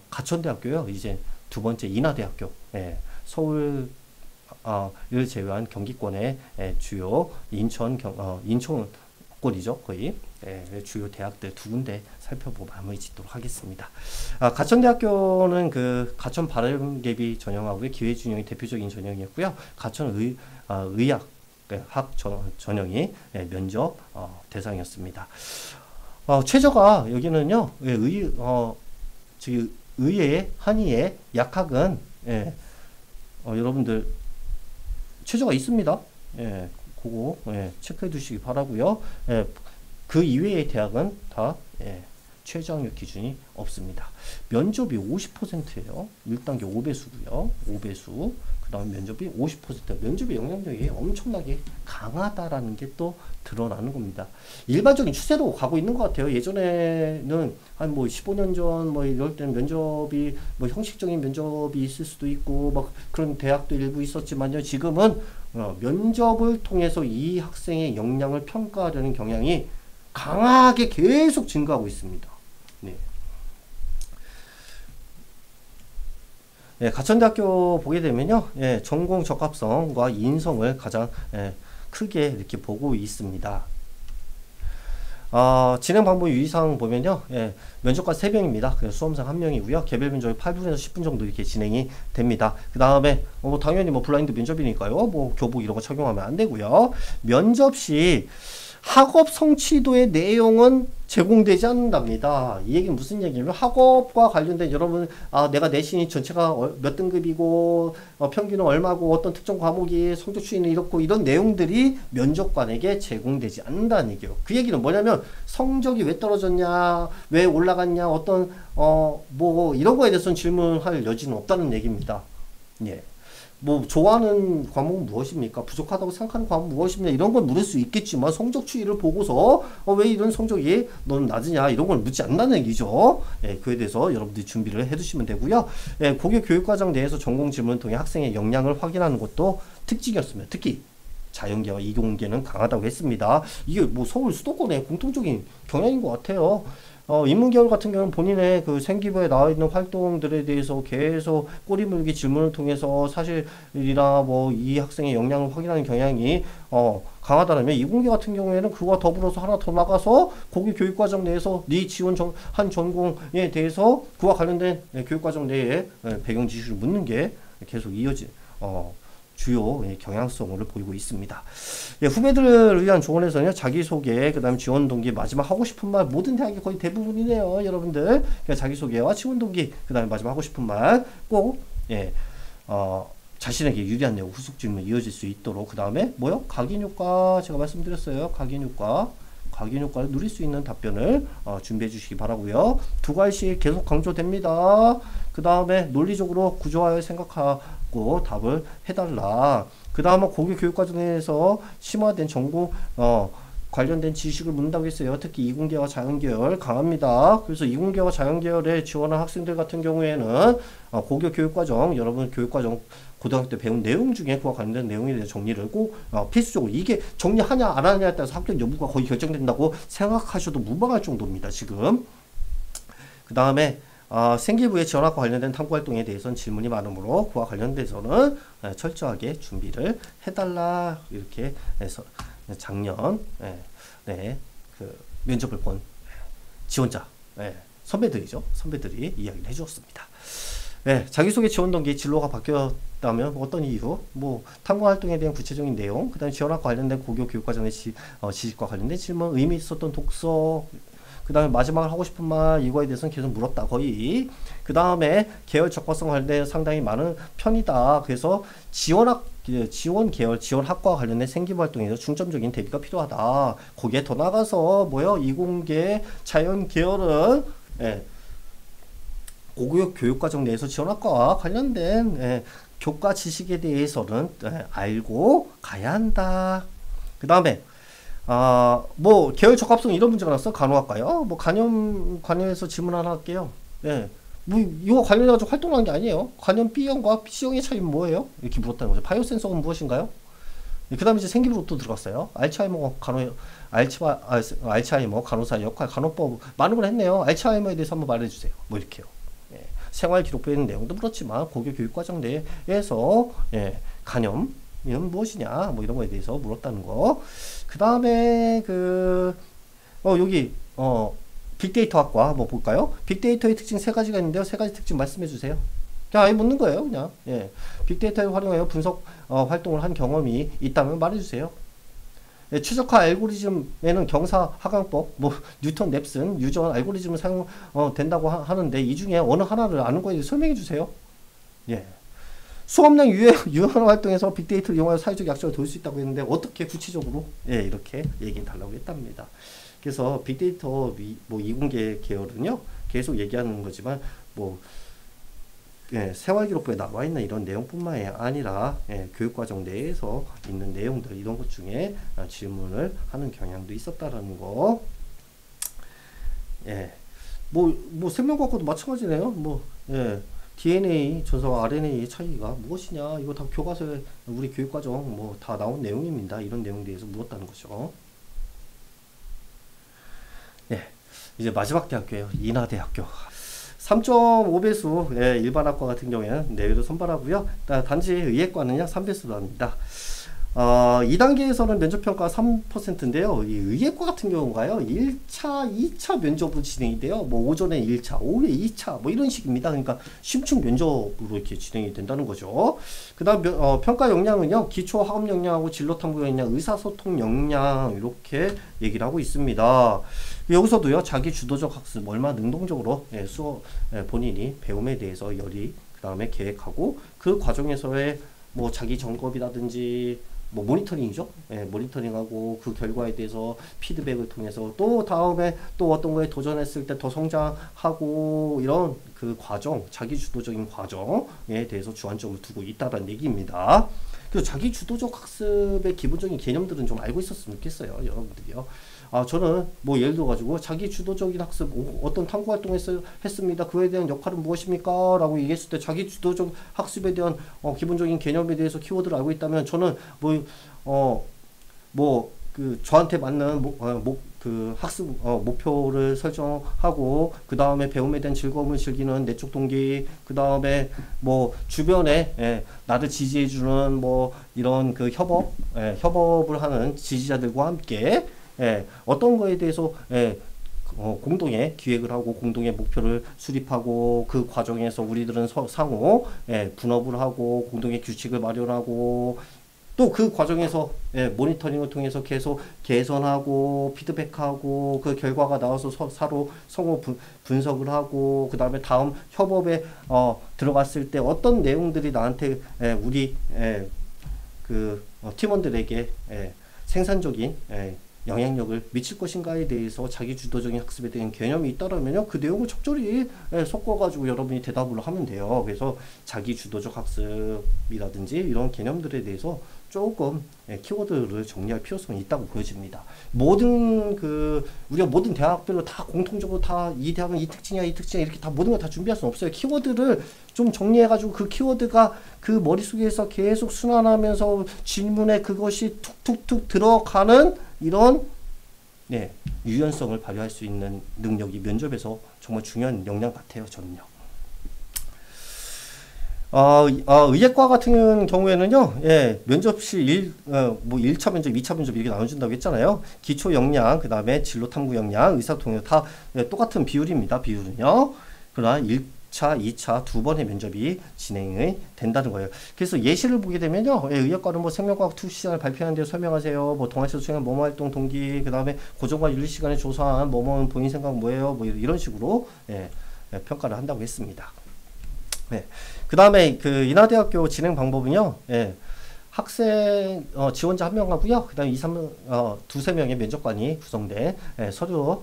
가천대학교요. 이제 두 번째 인하대학교, 서울을 제외한 경기권의 주요 인천권이죠, 거의. 주요 대학들 두 군데 살펴보고 마무리 짓도록 하겠습니다. 가천대학교는 그 가천 바람개비 전형하고의 기회준형이 대표적인 전형이었고요. 가천 의학 학 전형이 면접 대상이었습니다. 최저가 여기는요, 의예, 한의예, 약학은 여러분들 최저가 있습니다. 그거 체크해 두시기 바라고요. 그 이외의 대학은 다 최저학력 기준이 없습니다. 면접이 50%예요. 1단계 5배수고요. 5배수. 그 다음 면접이 50%. 면접의 영향력이 엄청나게 강하다라는 게 또 드러나는 겁니다. 일반적인 추세로 가고 있는 것 같아요. 예전에는 한 뭐 15년 전 뭐 이럴 때는 면접이 뭐 형식적인 면접이 있을 수도 있고 막 그런 대학도 일부 있었지만요. 지금은 면접을 통해서 이 학생의 역량을 평가하려는 경향이 강하게 계속 증가하고 있습니다. 가천대학교 보게 되면요, 전공 적합성과 인성을 가장 크게 이렇게 보고 있습니다. 진행 방법 유의사항 보면요, 면접관 3명입니다. 그래서 수험생 1명이고요. 개별 면접이 8분에서 10분 정도 이렇게 진행이 됩니다. 그 다음에 당연히 뭐 블라인드 면접이니까요, 뭐 교복 이런 거 착용하면 안 되고요. 면접 시 학업 성취도의 내용은 제공되지 않는답니다. 이 얘기는 무슨 얘기냐면 학업과 관련된 여러분 내가 내신이 전체가 몇 등급이고 평균은 얼마고 어떤 특정 과목이 성적 추이는 이렇고 이런 내용들이 면접관에게 제공되지 않는다는 얘기예요. 그 얘기는 뭐냐면 성적이 왜 떨어졌냐, 왜 올라갔냐, 어떤 뭐 이런 거에 대해서는 질문할 여지는 없다는 얘기입니다. 뭐 좋아하는 과목은 무엇입니까? 부족하다고 생각하는 과목은 무엇입니까? 이런 건 물을 수 있겠지만 성적 추이를 보고서 왜 이런 성적이 너는 낮으냐 이런 걸 묻지 않는다는 얘기죠. 그에 대해서 여러분들이 준비를 해두시면 되고요. 고교 교육과정 내에서 전공 질문을 통해 학생의 역량을 확인하는 것도 특징이었습니다. 특히 자연계와 이공계는 강하다고 했습니다. 이게 뭐 서울 수도권의 공통적인 경향인 것 같아요. 인문계열 같은 경우는 본인의 그 생기부에 나와 있는 활동들에 대해서 계속 꼬리물기 질문을 통해서 사실이나 뭐 이 학생의 역량을 확인하는 경향이 강하다면 이공계 같은 경우에는 그와 더불어서 하나 더 나가서 고교 교육과정 내에서 네 지원 한 전공에 대해서 그와 관련된 교육과정 내에 배경 지식을 묻는 게 계속 주요 경향성을 보이고 있습니다. 후배들을 위한 조언에서는 자기소개, 그 다음에 지원 동기, 마지막 하고 싶은 말, 모든 대학이 거의 대부분이네요, 여러분들. 그러니까 자기소개와 지원 동기, 그 다음에 마지막 하고 싶은 말 꼭 자신에게 유리한 내용, 후속 질문이 이어질 수 있도록, 그 다음에 뭐요? 각인효과 제가 말씀드렸어요. 각인효과를 누릴 수 있는 답변을 준비해 주시기 바라고요. 2가지씩 계속 강조됩니다. 그 다음에 논리적으로 구조화를 생각하고 답을 해달라. 그 다음에 고교 교육과정에서 심화된 전공 관련된 지식을 묻는다고 했어요. 특히 이공계와 자연계열 강합니다. 그래서 이공계와 자연계열에 지원한 학생들 같은 경우에는 고교 교육과정, 여러분 교육과정 고등학교 때 배운 내용 중에 그와 관련된 내용에 대해 정리를 꼭 필수적으로 이게 정리하냐 안 하냐에 따라서 합격 여부가 거의 결정된다고 생각하셔도 무방할 정도입니다. 지금. 그 다음에 생기부의 지원학과 관련된 탐구활동에 대해서는 질문이 많으므로 그와 관련돼서는 철저하게 준비를 해달라 이렇게 해서 작년 그 면접을 본 지원자 선배들이죠. 선배들이 이야기를 해주었습니다. 예, 자기소개 지원 동기 진로가 바뀌었다면 어떤 이유, 뭐 탐구 활동에 대한 구체적인 내용, 그다음에 지원학과 관련된 고교 교육과정의 지식과 관련된 질문, 의미 있었던 독서, 그 다음에 마지막으로 하고 싶은 말, 이거에 대해서는 계속 물었다 거의. 그 다음에 계열 적합성 관련된 상당히 많은 편이다. 그래서 지원 계열, 지원 학과 관련된 생기부 활동에서 중점적인 대비가 필요하다. 거기에 더 나가서 뭐요? 이공계 자연 계열은 예, 고교 교육과정 내에서 지원학과와 관련된 교과 지식에 대해서는 알고 가야 한다. 그 다음에 뭐 계열 적합성 이런 문제가 났어. 간호학과요. 뭐 관련해서 질문 하나 할게요. 예. 뭐 이거 관련해가지고 활동한 게 아니에요. 관련 B형과 C형의 차이는 뭐예요? 이렇게 물었다는 거죠. 바이오 센서가 무엇인가요? 그 다음에 이제 생기부로 또 들어갔어요. 알츠하이머 간호사 역할 간호법 많은 걸 했네요. 알츠하이머에 대해서 한번 말해주세요. 뭐 이렇게요. 예. 생활 기록부에 있는 내용도 그렇지만 고교 교육과정 내에서 간염 이건 무엇이냐 뭐 이런 거에 대해서 물었다는 거. 그 다음에 여기 빅데이터 학과 한번 볼까요? 빅데이터의 특징 세 가지가 있는데요. 세 가지 특징 말씀해 주세요. 그냥 아예 묻는 거예요. 그냥 빅데이터를 활용하여 분석 활동을 한 경험이 있다면 말해주세요. 최적화 알고리즘에는 경사 하강법, 뭐 뉴턴 랩슨, 유전 알고리즘을 사용 된다고 하는데 이 중에 어느 하나를 아는 거에 대해서 설명해 주세요. 수업량 유형 활동에서 빅데이터를 이용하여 사회적 약속을 도울 수 있다고 했는데 어떻게 구체적으로 이렇게 얘기해 달라고 했답니다. 그래서 빅데이터 뭐 이공계 계열은요 계속 얘기하는 거지만 뭐 생활기록부에 나와 있는 이런 내용뿐만이 아니라 교육과정 내에서 있는 내용들 이런 것 중에 질문을 하는 경향도 있었다라는 거. 뭐 생명과학과도 마찬가지네요. DNA 전사와 RNA의 차이가 무엇이냐 이거 다 교과서에 우리 교육과정 뭐 다 나온 내용입니다. 이런 내용에 대해서 물었다는 거죠. 이제 마지막 대학교예요. 인하대학교. 3.5배수 일반학과 같은 경우에는 내외로 선발하고요. 단지 의예과는요 3배수로 합니다. 2단계에서는 면접평가 3%인데요. 이 의예과 같은 경우가요 1차, 2차 면접으로 진행이 돼요. 뭐 오전에 1차, 오후에 2차 뭐 이런 식입니다. 그러니까 심층 면접으로 이렇게 진행이 된다는 거죠. 그 다음 평가 역량은요 기초 학업 역량하고 진로 탐구 역량, 의사소통 역량 이렇게 얘기를 하고 있습니다. 여기서도요 자기 주도적 학습 얼마나 능동적으로 본인이 배움에 대해서 열의 그 다음에 계획하고 그 과정에서의 뭐 자기 점검이라든지 뭐 모니터링이죠. 모니터링하고 그 결과에 대해서 피드백을 통해서 또 다음에 또 어떤 거에 도전했을 때 더 성장하고 이런 그 과정, 자기 주도적인 과정에 대해서 주안점을 두고 있다는 얘기입니다. 그래서 자기 주도적 학습의 기본적인 개념들은 좀 알고 있었으면 좋겠어요, 여러분들이요. 저는 뭐 예를 들어 가지고 자기 주도적인 학습 어떤 탐구 활동을 했습니다. 그에 대한 역할은 무엇입니까? 라고 얘기했을 때 자기 주도적 학습에 대한 기본적인 개념에 대해서 키워드를 알고 있다면 저는 저한테 맞는 그 학습 목표를 설정하고 그 다음에 배움에 대한 즐거움을 즐기는 내적 동기 그 다음에 뭐 주변에 나를 지지해주는 뭐 이런 그 협업을 하는 지지자들과 함께 어떤 거에 대해서 공동의 기획을 하고 공동의 목표를 수립하고 그 과정에서 우리들은 상호 분업을 하고 공동의 규칙을 마련하고 또 그 과정에서 모니터링을 통해서 계속 개선하고 피드백하고 그 결과가 나와서 서로 상호 분석을 하고 그 다음에 다음 협업에 들어갔을 때 어떤 내용들이 나한테 우리 팀원들에게 생산적인 영향력을 미칠 것인가에 대해서 자기 주도적인 학습에 대한 개념이 있다면요 그 내용을 적절히 섞어가지고 여러분이 대답을 하면 돼요. 그래서 자기 주도적 학습이라든지 이런 개념들에 대해서 조금 키워드를 정리할 필요성이 있다고 보여집니다. 우리가 모든 대학별로 다 공통적으로 다 이 대학은 이 특징이야 이 특징이야 이렇게 다 모든 걸 다 준비할 수는 없어요. 키워드를 좀 정리해가지고 그 키워드가 그 머릿속에서 계속 순환하면서 질문에 그것이 툭툭툭 들어가는 이런 유연성을 발휘할 수 있는 능력이 면접에서 정말 중요한 역량 같아요. 저는요. 의예과 같은 경우에는요, 면접 시 1차 면접, 2차 면접 이렇게 나눠준다고 했잖아요. 기초 역량, 그 다음에 진로 탐구 역량, 의사통역 다 똑같은 비율입니다. 비율은요. 그러나 1차, 2차 두 번의 면접이 진행이 된다는 거예요. 그래서 예시를 보게 되면요, 예, 의학과는 뭐 생명과학 투 시간을 발표하는 데 설명하세요. 뭐 동아시아 수행한 뭐뭐 활동 동기, 그 다음에 고정과 윤리 시간에 조사한 뭐뭐 본인 생각 뭐예요, 뭐 이런 식으로 예, 평가를 한다고 했습니다. 네. 그 다음에 그 인하대학교 진행 방법은요, 예, 학생 지원자 한 명하고요. 그다음에 2, 3명 두세 명의 면접관이 구성된 서류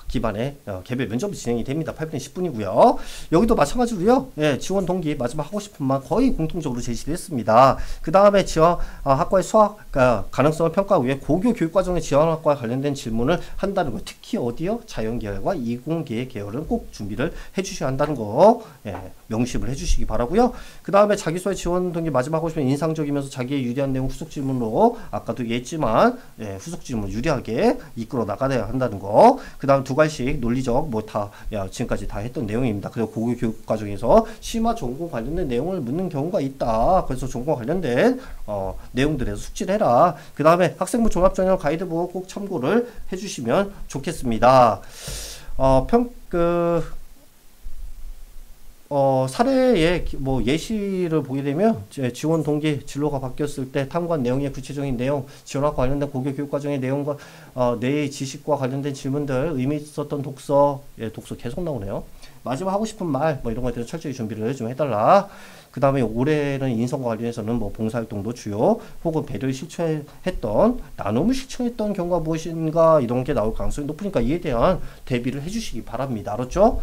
기반의 개별 면접이 진행이 됩니다. 8분 10분이고요. 여기도 마찬가지로요. 예, 지원 동기 마지막 하고 싶은 말 거의 공통적으로 제시를 했습니다. 그다음에 지원 학과의 수학 가능성을 평가 후에 고교 교육과정의 지원학과 관련된 질문을 한다는 거. 특히 어디요? 자연계열과 이공계 계열은 꼭 준비를 해주셔야 한다는 거 명심을 해주시기 바라고요. 그다음에 자기소개 지원 동기 마지막 하고 싶은 인상적이면서 자기의 유리한 내용 후속 질문으로 아까도 얘기했지만 후속 질문 유리하게 이끌어 나가야 한다는 거. 그다음 두 가지씩 논리적 뭐 다 지금까지 다 했던 내용입니다. 그리고 고교 교육 과정에서 심화 전공 관련된 내용을 묻는 경우가 있다. 그래서 전공 관련된 내용들에서 숙지를 해라. 그다음에 학생부 종합전형 가이드북 꼭 참고를 해주시면 좋겠습니다. 사례의 뭐 예시를 보게 되면 지원 동기 진로가 바뀌었을 때 탐구한 내용의 구체적인 내용, 지원학과 관련된 고교 교육과정의 내용과 뇌의 지식과 관련된 질문들, 의미 있었던 독서, 독서 계속 나오네요. 마지막 하고 싶은 말, 뭐 이런 것들을 철저히 준비를 좀 해달라. 그 다음에 올해는 인성과 관련해서는 뭐 봉사활동도 주요, 혹은 배려를 실천했던, 나눔을 실천했던 경우가 무엇인가, 이런 게 나올 가능성이 높으니까 이에 대한 대비를 해주시기 바랍니다. 알았죠?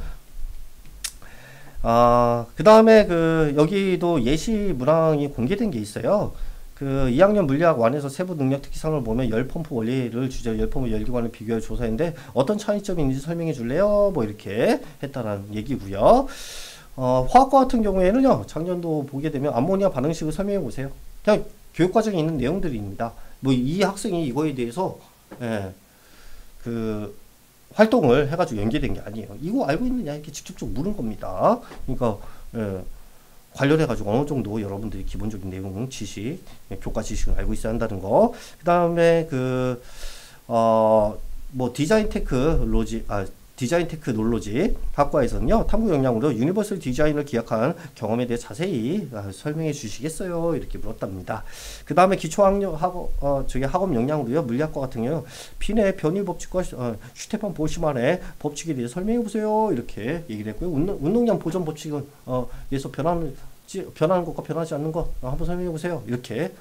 그 다음에 여기도 예시 문항이 공개된 게 있어요. 2학년 물리학 1에서 세부 능력 특기상을 보면 열 펌프 원리를 주제로 열 펌프 열기관을 비교해 조사했는데 어떤 차이점이 있는지 설명해 줄래요? 뭐 이렇게 했다라는 얘기고요. 화학과 같은 경우에는요, 작년도 보게 되면 암모니아 반응식을 설명해 보세요. 그냥 교육과정에 있는 내용들입니다. 뭐 이 학생이 이거에 대해서, 활동을 해가지고 연계된 게 아니에요. 이거 알고 있느냐 이렇게 직접적으로 물은 겁니다. 그러니까 관련해가지고 어느 정도 여러분들이 기본적인 내용 지식, 교과 지식을 알고 있어야 한다는 거. 그 다음에 뭐 디자인 테크놀로지 학과에서는요, 탐구 역량으로 유니버설 디자인을 기약한 경험에 대해 자세히 설명해 주시겠어요? 이렇게 물었답니다. 그 다음에 학업 역량으로요, 물리학과 같은 경우 핀의 변일 법칙과 슈테판 보시만의 법칙에 대해 설명해 보세요. 이렇게 얘기를 했고요. 운동량 보존 법칙은 에서 변하는 것과 변하지 않는 것 한번 설명해 보세요. 이렇게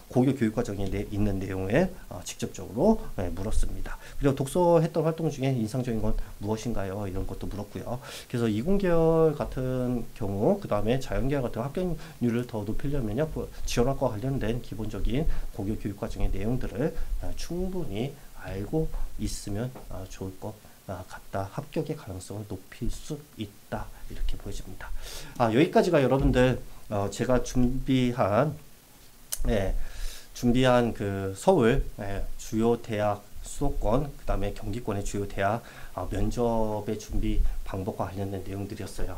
고교 교육과정에 있는 내용에 직접적으로 물었습니다. 그리고 독서했던 활동 중에 인상적인 건 무엇인가요? 이런 것도 물었고요. 그래서 이공계열 같은 경우, 그 다음에 자연계열 같은 합격률을 더 높이려면요, 지원학과 관련된 기본적인 고교 교육과정의 내용들을 충분히 알고 있으면 좋을 것 같다. 합격의 가능성을 높일 수 있다. 이렇게 보여집니다. 여기까지가 여러분들 제가 준비한 서울 주요 대학 수도권, 그 다음에 경기권의 주요 대학 면접의 준비 방법과 관련된 내용들이었어요.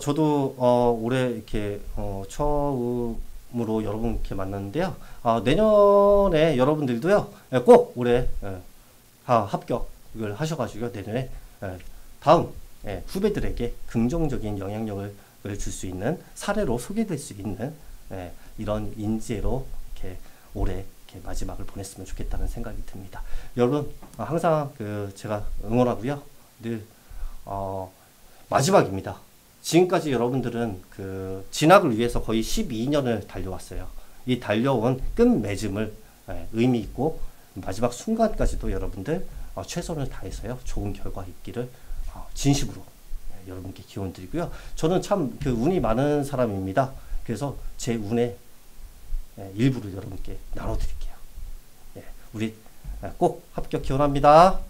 저도 올해 이렇게 처음으로 여러분께 만났는데요. 내년에 여러분들도요, 꼭 올해 합격을 하셔가지고 내년에 다음 후배들에게 긍정적인 영향력을 줄 수 있는 사례로 소개될 수 있는 이런 인재로 이렇게 올해 이렇게 마지막을 보냈으면 좋겠다는 생각이 듭니다. 여러분 항상 제가 응원하고요. 늘 마지막입니다. 지금까지 여러분들은 진학을 위해서 거의 12년을 달려왔어요. 이 달려온 끝맺음을 의미 있고 마지막 순간까지도 여러분들 최선을 다해서요, 좋은 결과 있기를 진심으로 여러분께 기원 드리고요. 저는 참 운이 많은 사람입니다. 그래서 제 운의 일부를 여러분께 나눠드릴게요. 우리 꼭 합격 기원합니다.